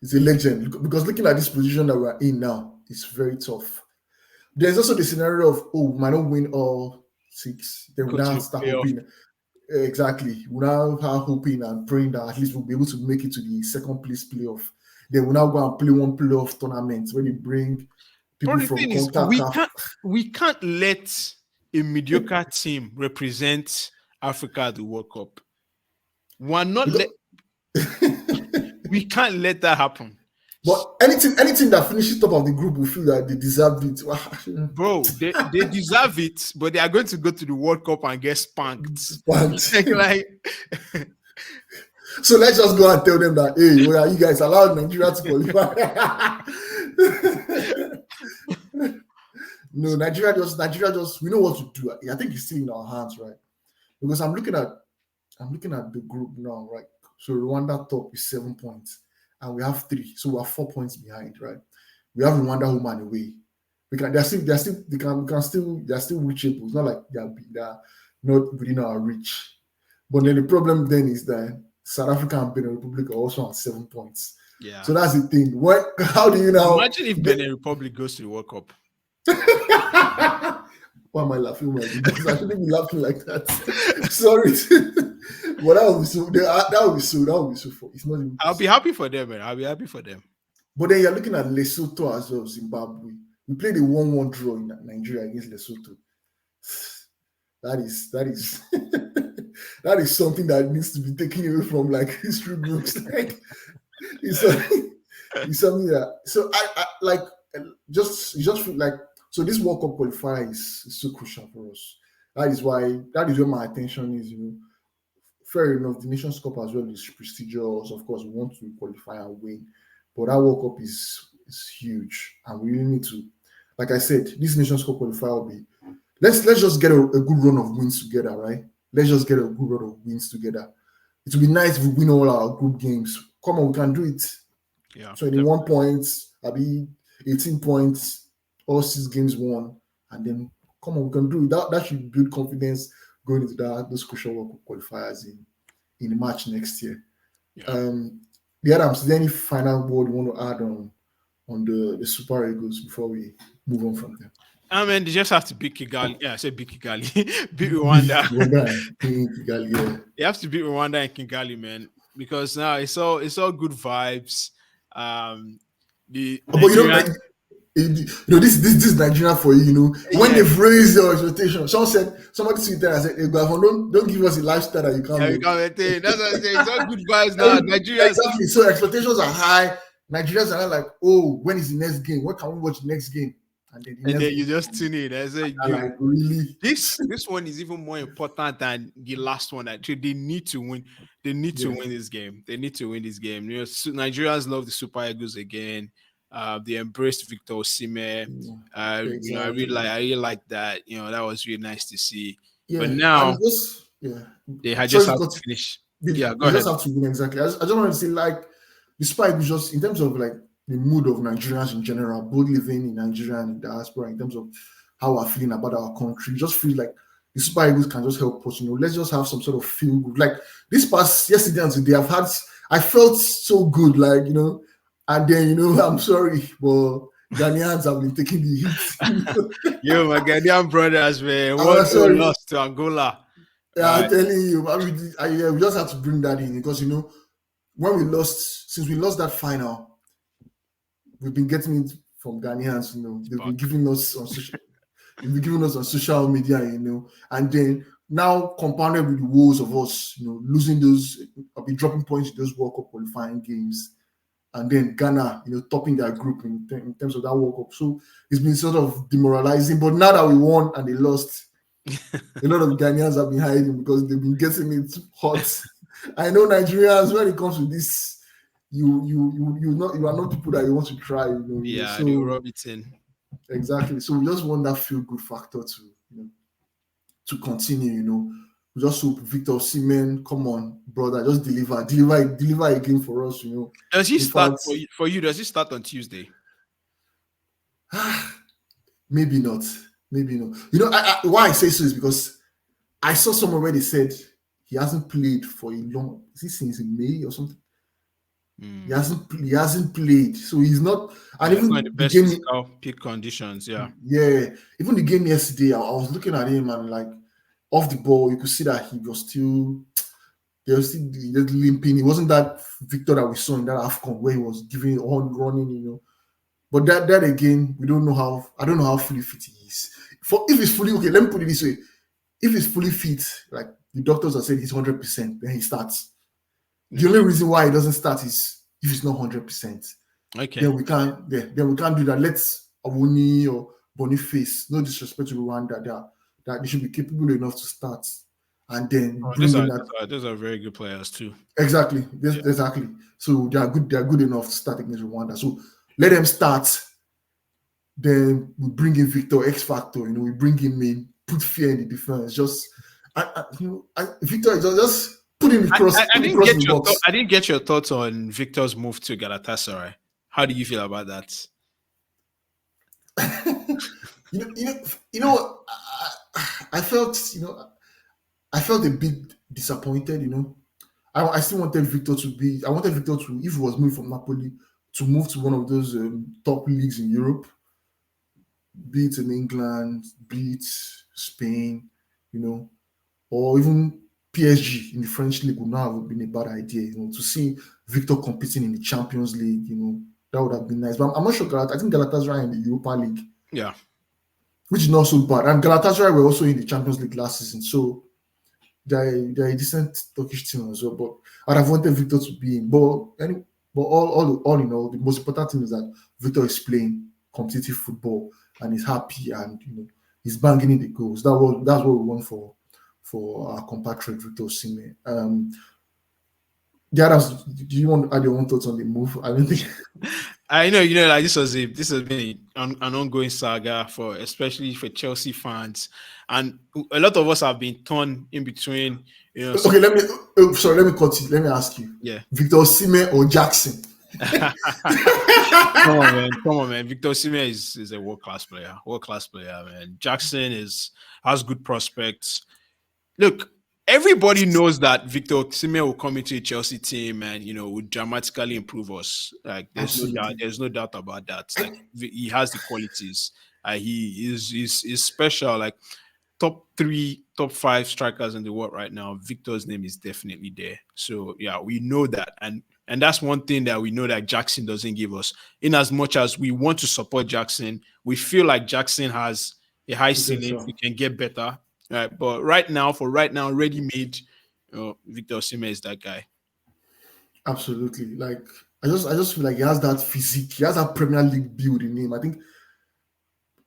It's a legend because looking at this position that we're in now, it's very tough. There's also the scenario of we might not win all 6. Then we now start hoping. Exactly. We now are hoping and praying that at least we'll be able to make it to the second place playoff. Then we'll now go and play one playoff tournament where they bring people from CONCACAF. We can't let a mediocre team represent Africa at the World Cup. We can't let that happen. But anything that finishes top of the group will feel that they deserve it. Bro, they deserve it, but they are going to go to the World Cup and get spanked. So let's just go and tell them that, hey, well, you guys allowed Nigeria to qualify. No, Nigeria just we know what to do. I think it's still in our hands, right? Because I'm looking at the group now, right? So Rwanda top is 7 points, and we have 3, so we are 4 points behind, right? We have Rwanda home and away. They're still reachable. It's not like they're not within our reach. But then the problem then is that South Africa and Benin Republic are also on 7 points. Yeah. So that's the thing. How do you now imagine if Benin Republic goes to the World Cup? Why am I laughing? Because I shouldn't be laughing like that. Sorry. But that would be so fun. It's not even I'll be happy for them, man. I'll be happy for them. But then you're looking at Lesotho as well, Zimbabwe. We played a 1-1 draw in Nigeria against Lesotho. That is that is something that needs to be taken away from like history books. Like it's something that I like just feel like so this World Cup qualifier is so crucial for us. That is where my attention is, Fair enough, the Nations Cup as well is prestigious. Of course, we want to qualify and win. But that World Cup is huge. And we really need to, like I said, this Nations Cup qualifier will be let's just get a good run of wins together, right? Let's just get a good run of wins together. It would be nice if we win all our group games. Come on, we can do it. Yeah. 21 points, I'll be 18 points, all 6 games won, and then come on, we can do it. That should build confidence going into those crucial World Cup qualifiers in March next year. Yeah. Adams, is there any final word you want to add on the Super Eagles before we move on from them? I mean, they just have to beat Kigali. Yeah, I said beat Kigali. Beat Rwanda. Kigali, yeah. They have to beat Rwanda and Kigali, man, because now it's all good vibes. This is Nigeria for you, When they've raised your expectation, somebody tweeted and said, hey, don't give us a lifestyle that you can't make. That's what I'm saying. It's all good vibes now. Nigeria. Exactly. So expectations are high. Nigerians are not like, oh, when is the next game? When can we watch the next game? And then you just tune in. I say, like, really? This one is even more important than the last one. Actually, they need to win. They need to win this game. They need to win this game. Nigerians love the Super Eagles again. They embraced Victor Osimhen. Exactly. I really like that. That was really nice to see. Yeah. But now, they had just have to finish. Go ahead. Just have to win, exactly. I just want to say, like, the Super Eagles, just in terms of like the mood of Nigerians in general, both living in Nigeria and in diaspora, in terms of how we're feeling about our country, just feel like the Super Eagles can just help us. Let's just have some sort of feel good. Like this past yesterday and today, I felt so good, like and then I'm sorry, but Ghanaians have been taking the hit. Yo, my Ghanaian brothers, man, one lost to Angola. Yeah, I'm telling you, we just have to bring that in because since we lost that final, we've been getting it from Ghanaians, they've been giving us on social media, and then now compounded with the woes of us, losing those, I've been dropping points in those World Cup qualifying games. and then Ghana, topping their group in terms of that World Cup. So it's been sort of demoralizing. But now that we won and they lost, a lot of Ghanaians have been hiding because they've been getting it hot. I know Nigerians, when it comes to this, you are not people that you want to try. Yeah, they So rub it in. exactly. So we just want that feel good factor to continue. We just hope Victor Osimhen, come on, brother, just deliver again for us. Does he In start fact, for you? Does he start on Tuesday? maybe not. Maybe not. Why I say so is because I saw somewhere where they said he hasn't played for a long. Is it since May or something? He hasn't played, so he's not. And Yeah, it's not in even the the best game, physical peak conditions. Yeah. yeah, even the game yesterday, I was looking at him and like off the ball, you could see that he was still. They were still limping. It wasn't that Victor that we saw in that AFCON where he was giving on running. But that again, we don't know how. I don't know how fully fit he is. If he's fully okay, let me put it this way: if he's fully fit, like the doctors have said, he's 100%, then he starts. The only reason why he doesn't start is if he's not 100%. Okay. Then we can't. Then we can't do that. Let's Awuni or Boniface. No disrespect to Rwanda, that they should be capable enough to start, and then Oh, bring in that. those are very good players too. Exactly. Yeah. Exactly. So they are good. They are good enough to start against Rwanda. So let them start. Then we bring in Victor X Factor. We bring him in, put fear in the defense. Victor is just put him across. I Put him didn't across get the your box. I didn't get your thoughts on Victor's move to Galatasaray. How do you feel about that? What? I felt. I felt a bit disappointed. I still wanted Victor to be. I wanted Victor to, if he was moving from Napoli, to move to one of those top leagues in Europe, be it in England, be it Spain, or even PSG in the French league would not have been a bad idea. To see Victor competing in the Champions League, that would have been nice. But I'm not sure. I think Galatasaray in the Europa League, Yeah. which is not so bad. And Galatasaray were also in the Champions League last season, so they're a decent Turkish team as well. But I'd have wanted Victor to be in. But all in all, the most important thing is that Victor is playing competitive football and he's happy and he's banging in the goals. That's what we want for our compatriot Victor Osimhen. The others, do you want to add your own thoughts on the move? I don't think. I know, like this has been an ongoing saga especially for Chelsea fans, and a lot of us have been torn in between. Okay, let me cut you. Let me ask you. Yeah. Victor Osimhen or Jackson? Come on, man. Victor Osimhen is a world class player. Man. Jackson has good prospects. Look, everybody knows that Victor Osimhen will come into a Chelsea team and would dramatically improve us. Like there's no doubt about that. Like he has the qualities. He is special. Like top 3, top 5 strikers in the world right now. Victor's name is definitely there. So yeah, we know that, and that's one thing that we know that Jackson doesn't give us. In as much as we want to support Jackson, we feel like Jackson has a high ceiling. We can get better. Right, but right now, ready-made, Victor Osimhen is that guy. Absolutely. Like I just feel like he has that physique. He has that Premier League build in him. I think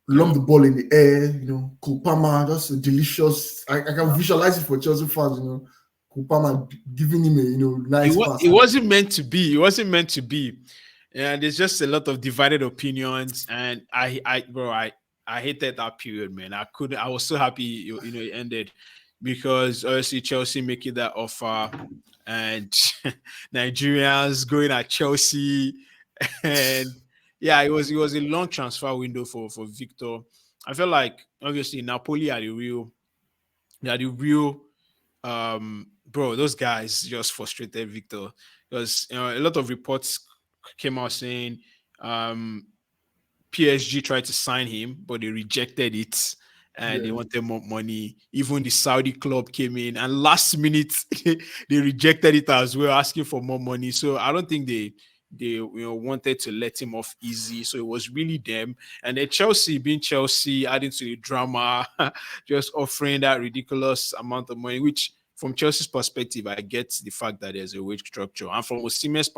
lump the ball in the air, Kupama, just a delicious. I can visualize it for Chelsea fans, Kupama giving him a nice pass. It wasn't meant to be. It wasn't meant to be. And there's just a lot of divided opinions. And I hated that period, man. I was so happy, it ended because obviously Chelsea making that offer and Nigerians going at Chelsea. And yeah, it was a long transfer window for Victor. I felt like obviously Napoli are the real bro, those guys just frustrated Victor because a lot of reports came out saying PSG tried to sign him, but they rejected it and they wanted more money. Even the Saudi club came in and last minute they rejected it as well, asking for more money. So I don't think they wanted to let him off easy. So it was really them. And then Chelsea, being Chelsea, adding to the drama, just offering that ridiculous amount of money, which from Chelsea's perspective, I get the fact that there's a wage structure, and from Osimhen's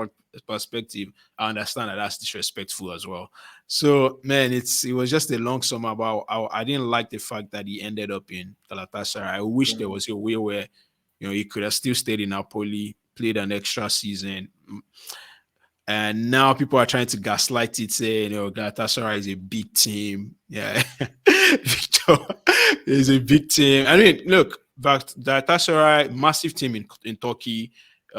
perspective, I understand that that's disrespectful as well. So, man, it was just a long summer, but I didn't like the fact that he ended up in Galatasaray. I wish there was a way where he could have still stayed in Napoli, played an extra season. And now people are trying to gaslight it, say, Galatasaray is a big team. Yeah. Victor is a big team. I mean, look, but Galatasaray, massive team in Turkey,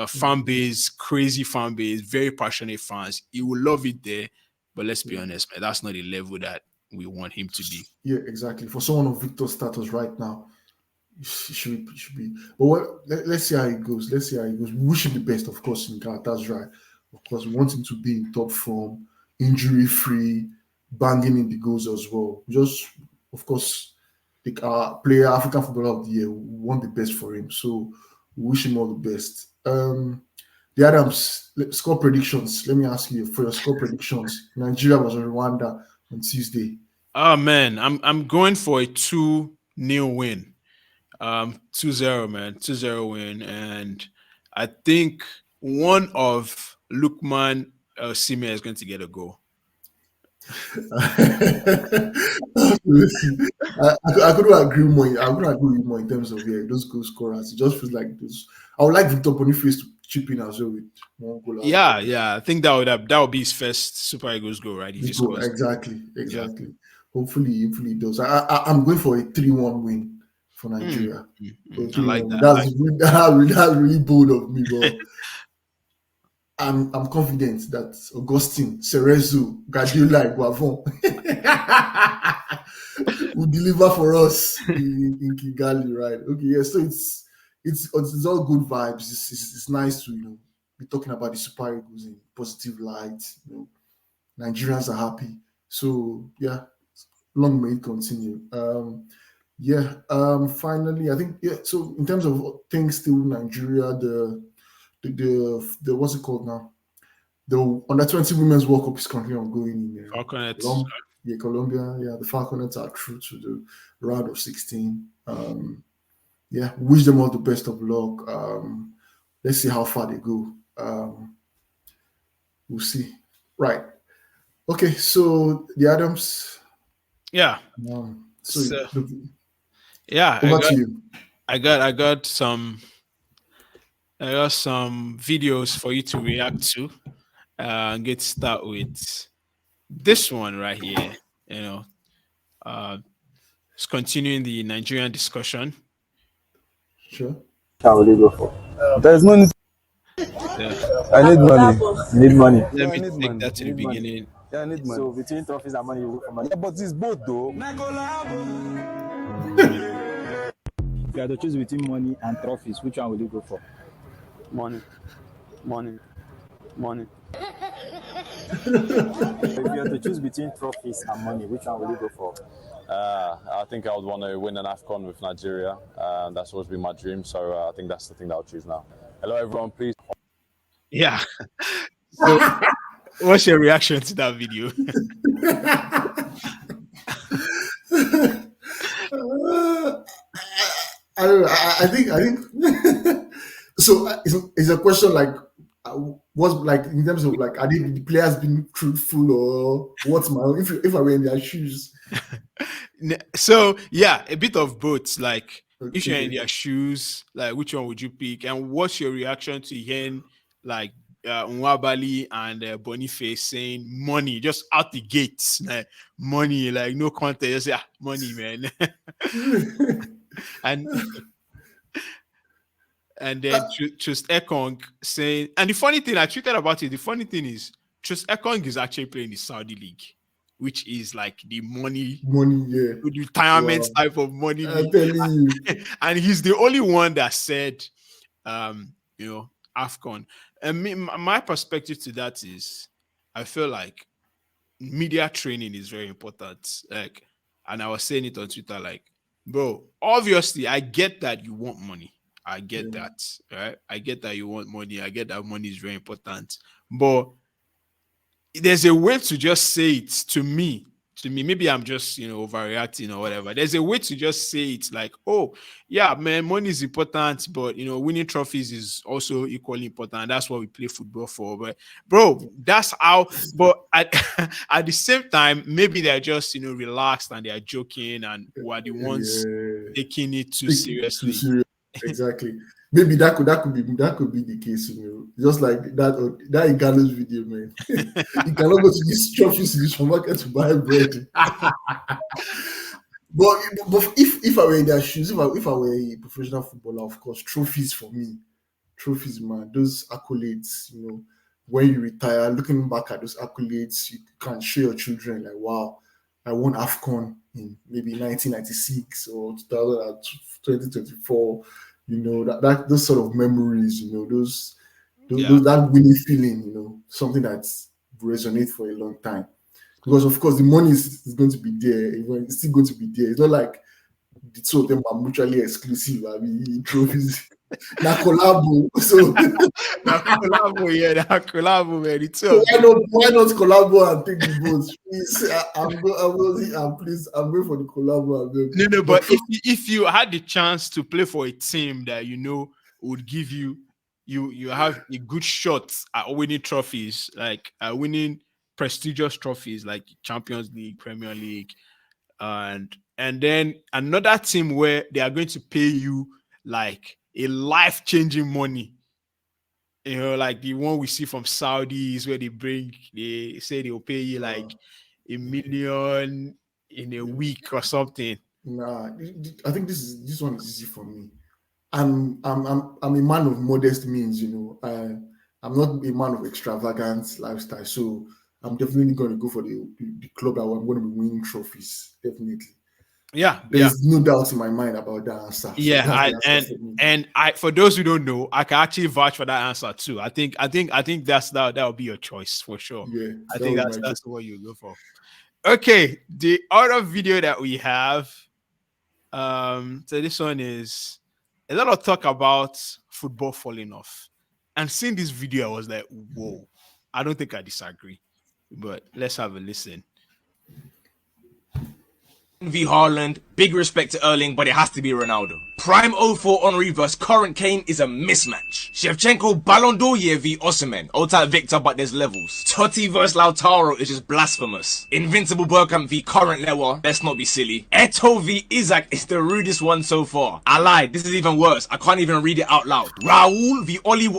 fan base, crazy fan base, very passionate fans. He will love it there. But let's be honest, man, that's not the level that we want him to be. Yeah, exactly. For someone of Victor's status right now, it should be. But let's see how it goes. Let's see how it goes. We wish him the best, of course, in Galatasaray. Of course, we want him to be in top form, injury free, banging in the goals as well. Just, of course, player African Footballer of the Year. We want the best for him. So we wish him all the best. The Adams score predictions. Let me ask you for your score predictions. Nigeria was on Rwanda on Tuesday. Oh man, I'm going for a 2-0 win. 2-0, man. 2-0 win. And I think one of Lukman Sime is going to get a goal. Listen, I couldn't agree more. I couldn't agree more in terms of those goal scorers. It just feels like those. I would like Victor Boniface to chip in as well with one goal. Yeah. I think that would be his first Super Eagles goal, right? If he scores. Exactly. Yeah. Hopefully he does. I'm going for a 3-1 win for Nigeria. I like that. That's really bold of me, but I'm confident that Augustine, Cerezo, Guardiola, Guavon will deliver for us in Kigali, right? Okay, yeah. So it's all good vibes. It's nice to be talking about the Super Eagles in positive light. Nigerians are happy. So yeah, long may it continue. Finally, I think So in terms of things still Nigeria, the what's it called now? The under-20 women's World Cup is currently ongoing in Falconets. Colombia. Yeah, the Falconets are through to the round of 16. Wish them all the best of luck. Let's see how far they go. We'll see. Right. Okay, so the Adams. Yeah. Over to you. I got some videos for you to react to. And get started with this one right here. It's continuing the Nigerian discussion. Sure. How will you go for? There's no need. Yeah. I need money. Need money. Let me take that to the beginning. Yeah, I need money. So between trophies and money, you go for money. Yeah, but it's both though. If you had to choose between money and trophies, which one will you go for? Money. If you had to choose between trophies and money, which one will you go for? I think I would want to win an AFCON with Nigeria. That's always been my dream. So I think that's the thing that I'll choose now. Hello, everyone. Please. Yeah. So, what's your reaction to that video? I don't know. I think. So it's a question like, what's like in terms of like, are the players being truthful or what's my own? If I were in their shoes. So yeah, a bit of both. Like if you're in their shoes, like which one would you pick? And what's your reaction to hearing like Nwabali and Boniface saying money just out the gates, like money, like no contest, just say money, man. and then Trust Ekong saying, and the funny thing I tweeted about it. The funny thing is Trust Ekong is actually playing the Saudi league, which is like the money, yeah, retirement type of money. I'm telling you. And he's the only one that said, AFCON. And my perspective to that is, I feel like media training is very important. Like, and I was saying it on Twitter, like, bro, obviously, I get that you want money. I get that, right? I get that you want money. I get that money is very important. But there's a way to just say it to me to me. Maybe I'm just, overreacting or whatever. There's a way to just say it like, oh, yeah, man, money is important, but, winning trophies is also equally important. That's what we play football for. But, bro, that's how. But at, at the same time, maybe they're just, relaxed and they're joking and who are the ones taking it too seriously. Too serious. Exactly. Maybe that could be the case, Just like that Igalo's video, man. You cannot go to these trophies in the supermarket to buy bread. but if I were in their shoes, if I were a professional footballer, of course, trophies for me. Trophies, man. Those accolades, when you retire, looking back at those accolades, you can show your children like, wow, I won AFCON in maybe 1996 or 2024. That those sort of memories, those that winning feeling, something that resonates for a long time. Because of course the money is going to be there, it's still going to be there. It's not like the two of them are mutually exclusive. I mean, trophies. Na collabo. So na collabo, man. Why not collabo and take the votes? Please, I'm going for the collabo. No, but if you had the chance to play for a team that would give you have a good shot at winning trophies, like winning prestigious trophies like Champions League, Premier League, and then another team where they are going to pay you like a life-changing money, like the one we see from Saudis where they say they'll pay you like $1 million in a week or something. Nah, I think this one is easy for me. I'm a man of modest means, I'm not a man of extravagant lifestyle, so I'm definitely going to go for the club that I'm going to be winning trophies. Definitely. Yeah, there's no doubt in my mind about that answer. So yeah, and for those who don't know, I can actually vouch for that answer too. I think that will be your choice for sure. Yeah, I think that's what you go for. Okay, the other video that we have, so this one is a lot of talk about football falling off, and seeing this video, I was like, whoa, I don't think I disagree, but let's have a listen. V Haaland, big respect to Erling, but it has to be Ronaldo. Prime 04 Henry vs current Kane is a mismatch. Shevchenko Ballon d'Or year v Osimhen, old type Victor, but there's levels. Totti vs Lautaro is just blasphemous. Invincible Bergkamp v current Lewa, let's not be silly. Eto v Isaac is the rudest one so far. I lied, this is even worse, I can't even read it out loud. Raul v Oli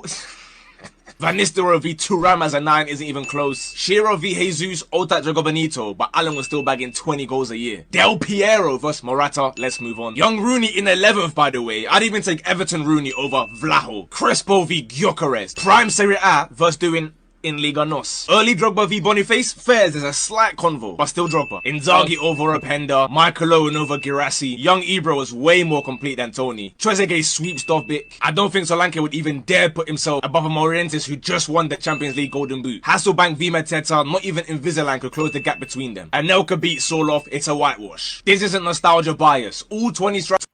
Van Nistelrooy v Thuram as a 9 isn't even close. Shiro v Jesus, old type Jogo Bonito, but Allen was still bagging 20 goals a year. Del Piero vs Morata, let's move on. Young Rooney in 11th, by the way. I'd even take Everton Rooney over Vlaho. Crespo v Gyökeres. Prime Serie A versus doing in Liga NOS. Early Drogba v Boniface, fairs, there's a slight convo, but still Drogba. Inzaghi over Openda, Michael Owen over Girassi. Young Ibra was way more complete than Tony. Trezeguet sweeps Dovbyk. I don't think Solanke would even dare put himself above a Morientes who just won the Champions League Golden Boot. Hasselbank v Mateta, not even Invisalign could close the gap between them. Anelka beats Soloff, it's a whitewash. This isn't nostalgia bias. All 20 strikes.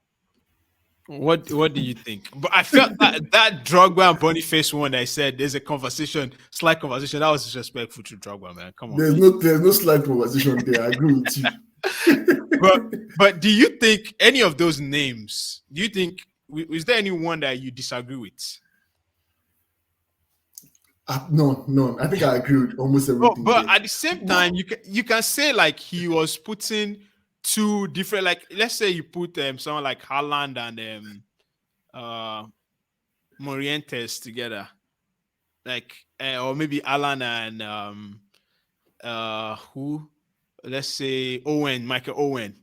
What do you think? But I felt that Drogba and Boniface one, I said there's a slight conversation. That was disrespectful to Drogba, man. Come on. There's no slight conversation there. I agree with you. but do you think any of those names? Do you think is there anyone that you disagree with? No. I think I agree with almost everything. But at the same time, you can say like he was putting two different, like let's say you put someone like Haaland and Morientes together, like or maybe Alan and who? Let's say Michael Owen.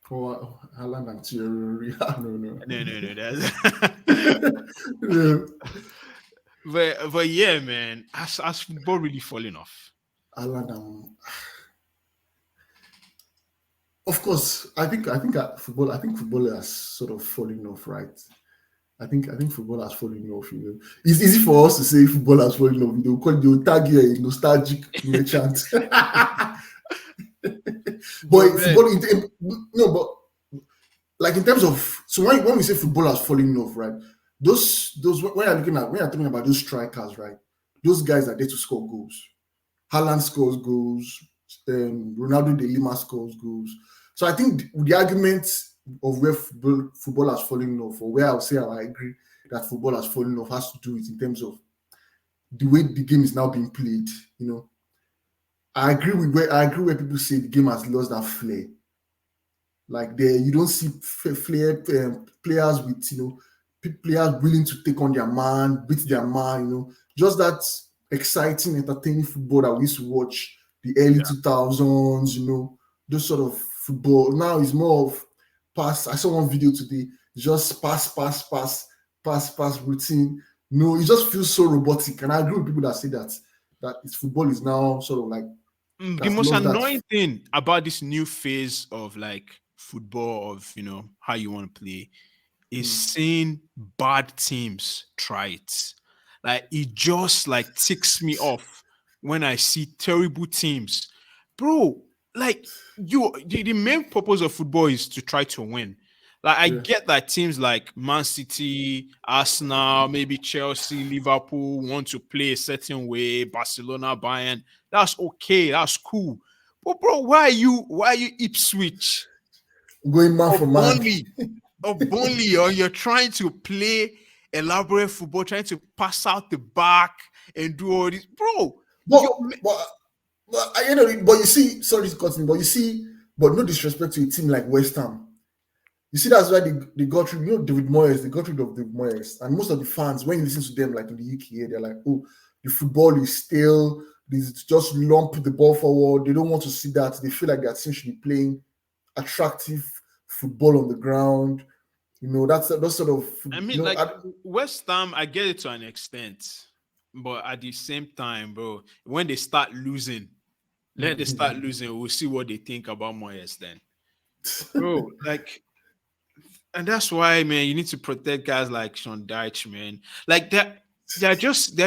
For Haaland and Thierry. No. But yeah, man, has football really falling off? Haaland of course, I think football has sort of fallen off, right? I think football has fallen off. It's easy for us to say football has fallen off. They'll tag you a nostalgic merchant. But football, like in terms of, so when we say football has fallen off, right? Those when you're talking about those strikers, right? Those guys are there to score goals. Haaland scores goals, Ronaldo de Lima scores goals. So I think the argument of where football has fallen off, or where I'll say I agree that football has fallen off, has to do with in terms of the way the game is now being played. I agree where people say the game has lost that flair. Like there, you don't see players with players willing to take on their man, beat their man. Just that exciting, entertaining football that we used to watch the early 2000s. Those sort of football. Now it's more of pass. I saw one video today. Just pass routine. It just feels so robotic. And I agree with people that say that its football is now sort of like the most annoying thing about this new phase of like football, of how you want to play, is seeing bad teams try it. Like it just like ticks me off when I see terrible teams, bro. Like the main purpose of football is to try to win. Like I get that teams like Man City, Arsenal, maybe Chelsea, Liverpool want to play a certain way, Barcelona, Bayern. That's okay, that's cool. But bro, why are you Ipswich going man for man? Burnley, or you're trying to play elaborate football, trying to pass out the back and do all this, bro. But you see, sorry to cut in, but you see, but no disrespect to a team like West Ham. You see, that's why they got rid, David Moyes, they got rid of David Moyes. And most of the fans, when you listen to them, like in the UK, they're like, oh, the football is stale. They just lump the ball forward. They don't want to see that. They feel like their team should be playing attractive football on the ground. That's sort of. I mean, West Ham, I get it to an extent. But at the same time, bro, when they start losing, we'll see what they think about Moyes then. Bro, and that's why, man, you need to protect guys like Sean Dyche, man. Like they're just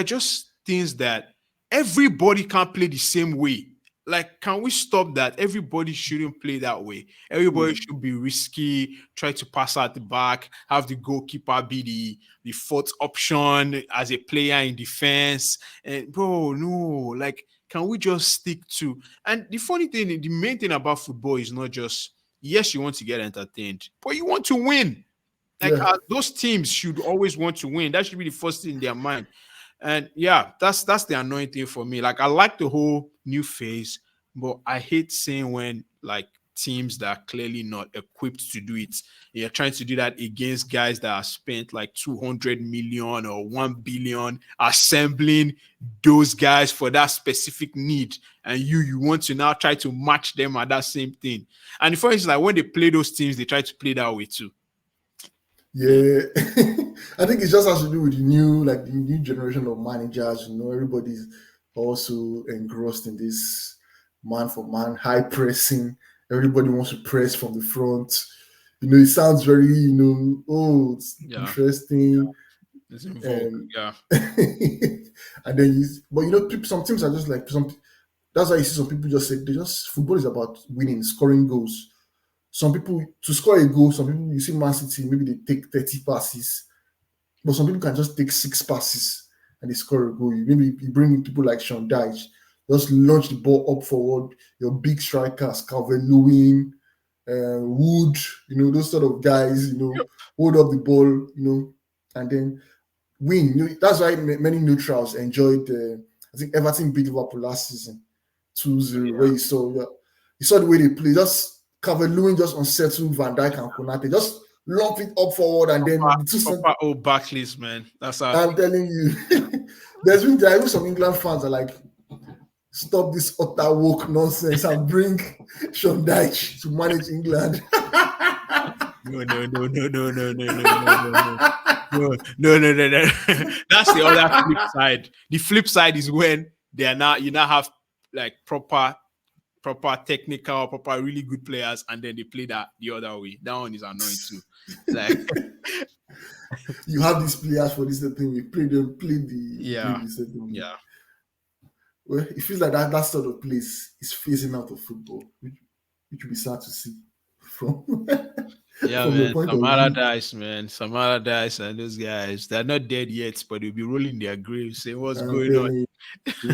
things that everybody can't play the same way. Like, can we stop that? Everybody shouldn't play that way. Everybody should be risky, try to pass out the back, have the goalkeeper be the fourth option as a player in defense. And bro, no, like, can we just stick to? And the funny thing, the main thing about football is not just, yes, you want to get entertained, but you want to win. Like those teams should always want to win. That should be the first thing in their mind. And yeah, that's the annoying thing for me. Like I like the whole new phase, but I hate seeing when like teams that are clearly not equipped to do it, you're trying to do that against guys that have spent like 200 million or 1 billion assembling those guys for that specific need, and you want to now try to match them at that same thing. And the funny is, like when they play those teams, they try to play that way too. Yeah, I think it just has to do with the new generation of managers. Everybody's also engrossed in this man for man high pressing. Everybody wants to press from the front. It sounds very, it's interesting. It's involved, and then some teams are just like that's why you see some people just say football is about winning, scoring goals. Some people, to score a goal, some people, you see Man City, maybe they take 30 passes, but some people can just take 6 passes and they score a goal. Maybe you bring in people like Sean Dyche, just launch the ball up forward. Your big strikers, Calvert-Lewin, Wood, those sort of guys, hold up the ball, and then win. That's why many neutrals enjoyed. I think Everton beat Liverpool last season, 2-0. Where you saw the way they play. Just Calvert-Lewin just unsettled Van Dijk and Konate. Just lump it up forward, and then old Barclays, man. That's how I'm telling you. There are some England fans are like, stop this utter woke nonsense and bring Sean Dyche to manage England. No. That's the other flip side. The flip side is when you now have like proper technical, proper really good players, and then they play that the other way. That one is annoying too. Like you have these players for this thing. We play the yeah. Well, it feels like that sort of place is phasing out of football, which would be sad to see from. Man. Samara Dice and those guys, they're not dead yet, but they'll be rolling their graves saying what's going on.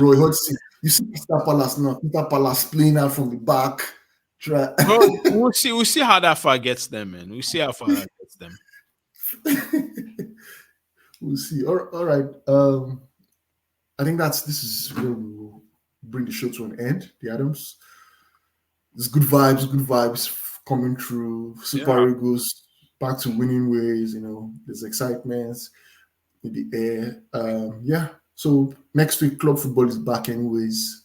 Roy Hodgson. You see Crystal Palace now. Crystal Palace playing out from the back. Try. Well, we'll see. We'll see how that far gets them, man. We'll see how far that gets them. We'll see. All right. I think this is where we will bring the show to an end. The Adams. There's good vibes coming through. Super Eagles back to winning ways. There's excitement in the air. Yeah. So next week, club football is back, anyways.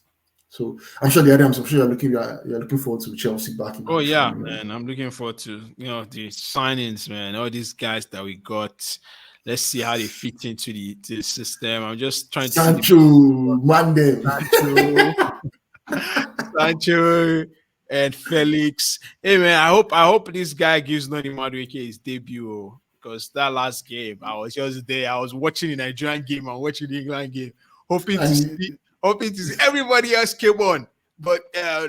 So I'm sure the Adams. I'm sure you're looking forward to Chelsea back. Oh yeah, man! I'm looking forward to the signings, man. All these guys that we got. Let's see how they fit into the system. I'm just trying to Sancho, Mande, Sancho, and Felix. Hey man, I hope this guy gives Noni Madueke his debut, because that last game I was just there. I was watching the Nigerian game and watching the England game, hoping to see everybody else came on, but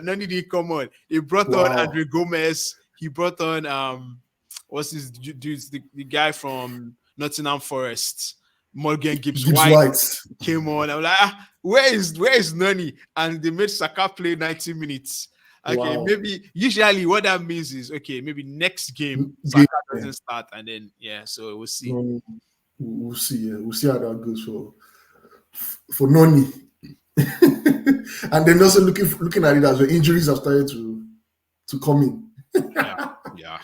Noni didn't come on. He brought on Andre Gomez. He brought on what's his dude? The guy from Nottingham Forest, Morgan Gibbs White came on. I'm like, where is Noni? And they made Saka play 90 minutes. Okay, maybe usually what that means is maybe next game Saka doesn't start, and then so we'll see. We'll see. We'll see how that goes for Noni. And then also looking at it as well, injuries have started to come in. Yeah.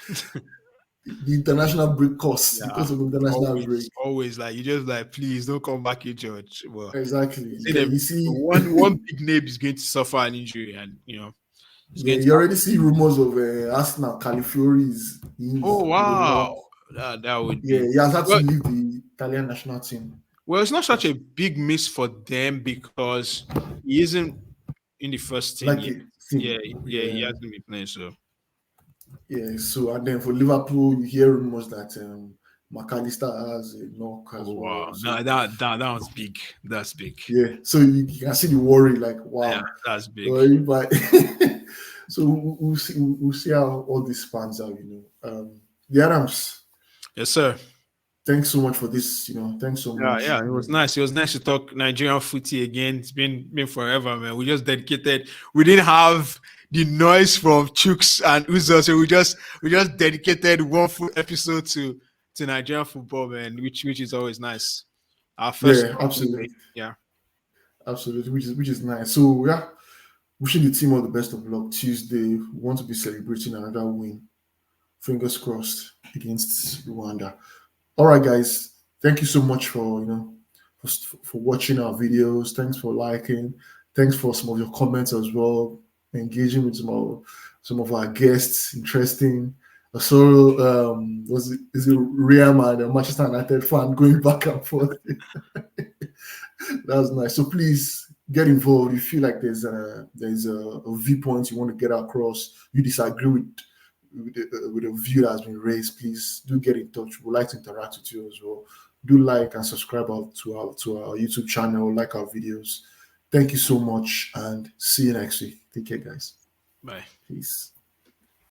The international break costs because of the international break. Always like you just like, please don't come back here, George. Well, exactly. You see, one big name is going to suffer an injury, and you already see rumors of Arsenal. Calafiori is. Oh wow, that would be. Yeah, he has had to leave the Italian national team. Well, it's not such a big miss for them because he isn't in the first team. He hasn't been playing, so. Yeah, so and then for Liverpool, you hear rumors that McAllister has a knock as well. Wow, so, that was big. That's big. Yeah, so you can see the worry, like wow, that's big. So we'll see how all this pans out. The Adams. Yes, sir. Thanks so much for this. Thanks so much. Yeah, it was nice. It was nice to talk Nigerian footy again. It's been forever, man. We just dedicated. We didn't have the noise from Chooks and Uzo, so we just dedicated one full episode to Nigerian football, man, which is always nice. Our first, absolutely, absolutely, which is nice. So wishing the team all the best of luck. Tuesday, we want to be celebrating another win. Fingers crossed against Rwanda. All right, guys. Thank you so much for watching our videos. Thanks for liking. Thanks for some of your comments as well. Engaging with some of our guests. Interesting. I saw is it Real Madrid, Manchester United fan going back and forth. That was nice. So please get involved. If you feel like there's a viewpoint you want to get across, you disagree with a view that has been raised, please do get in touch. We'd like to interact with you as well. Do like and subscribe to our YouTube channel, like our videos. Thank you so much and see you next week. Take care, guys. Bye. Peace.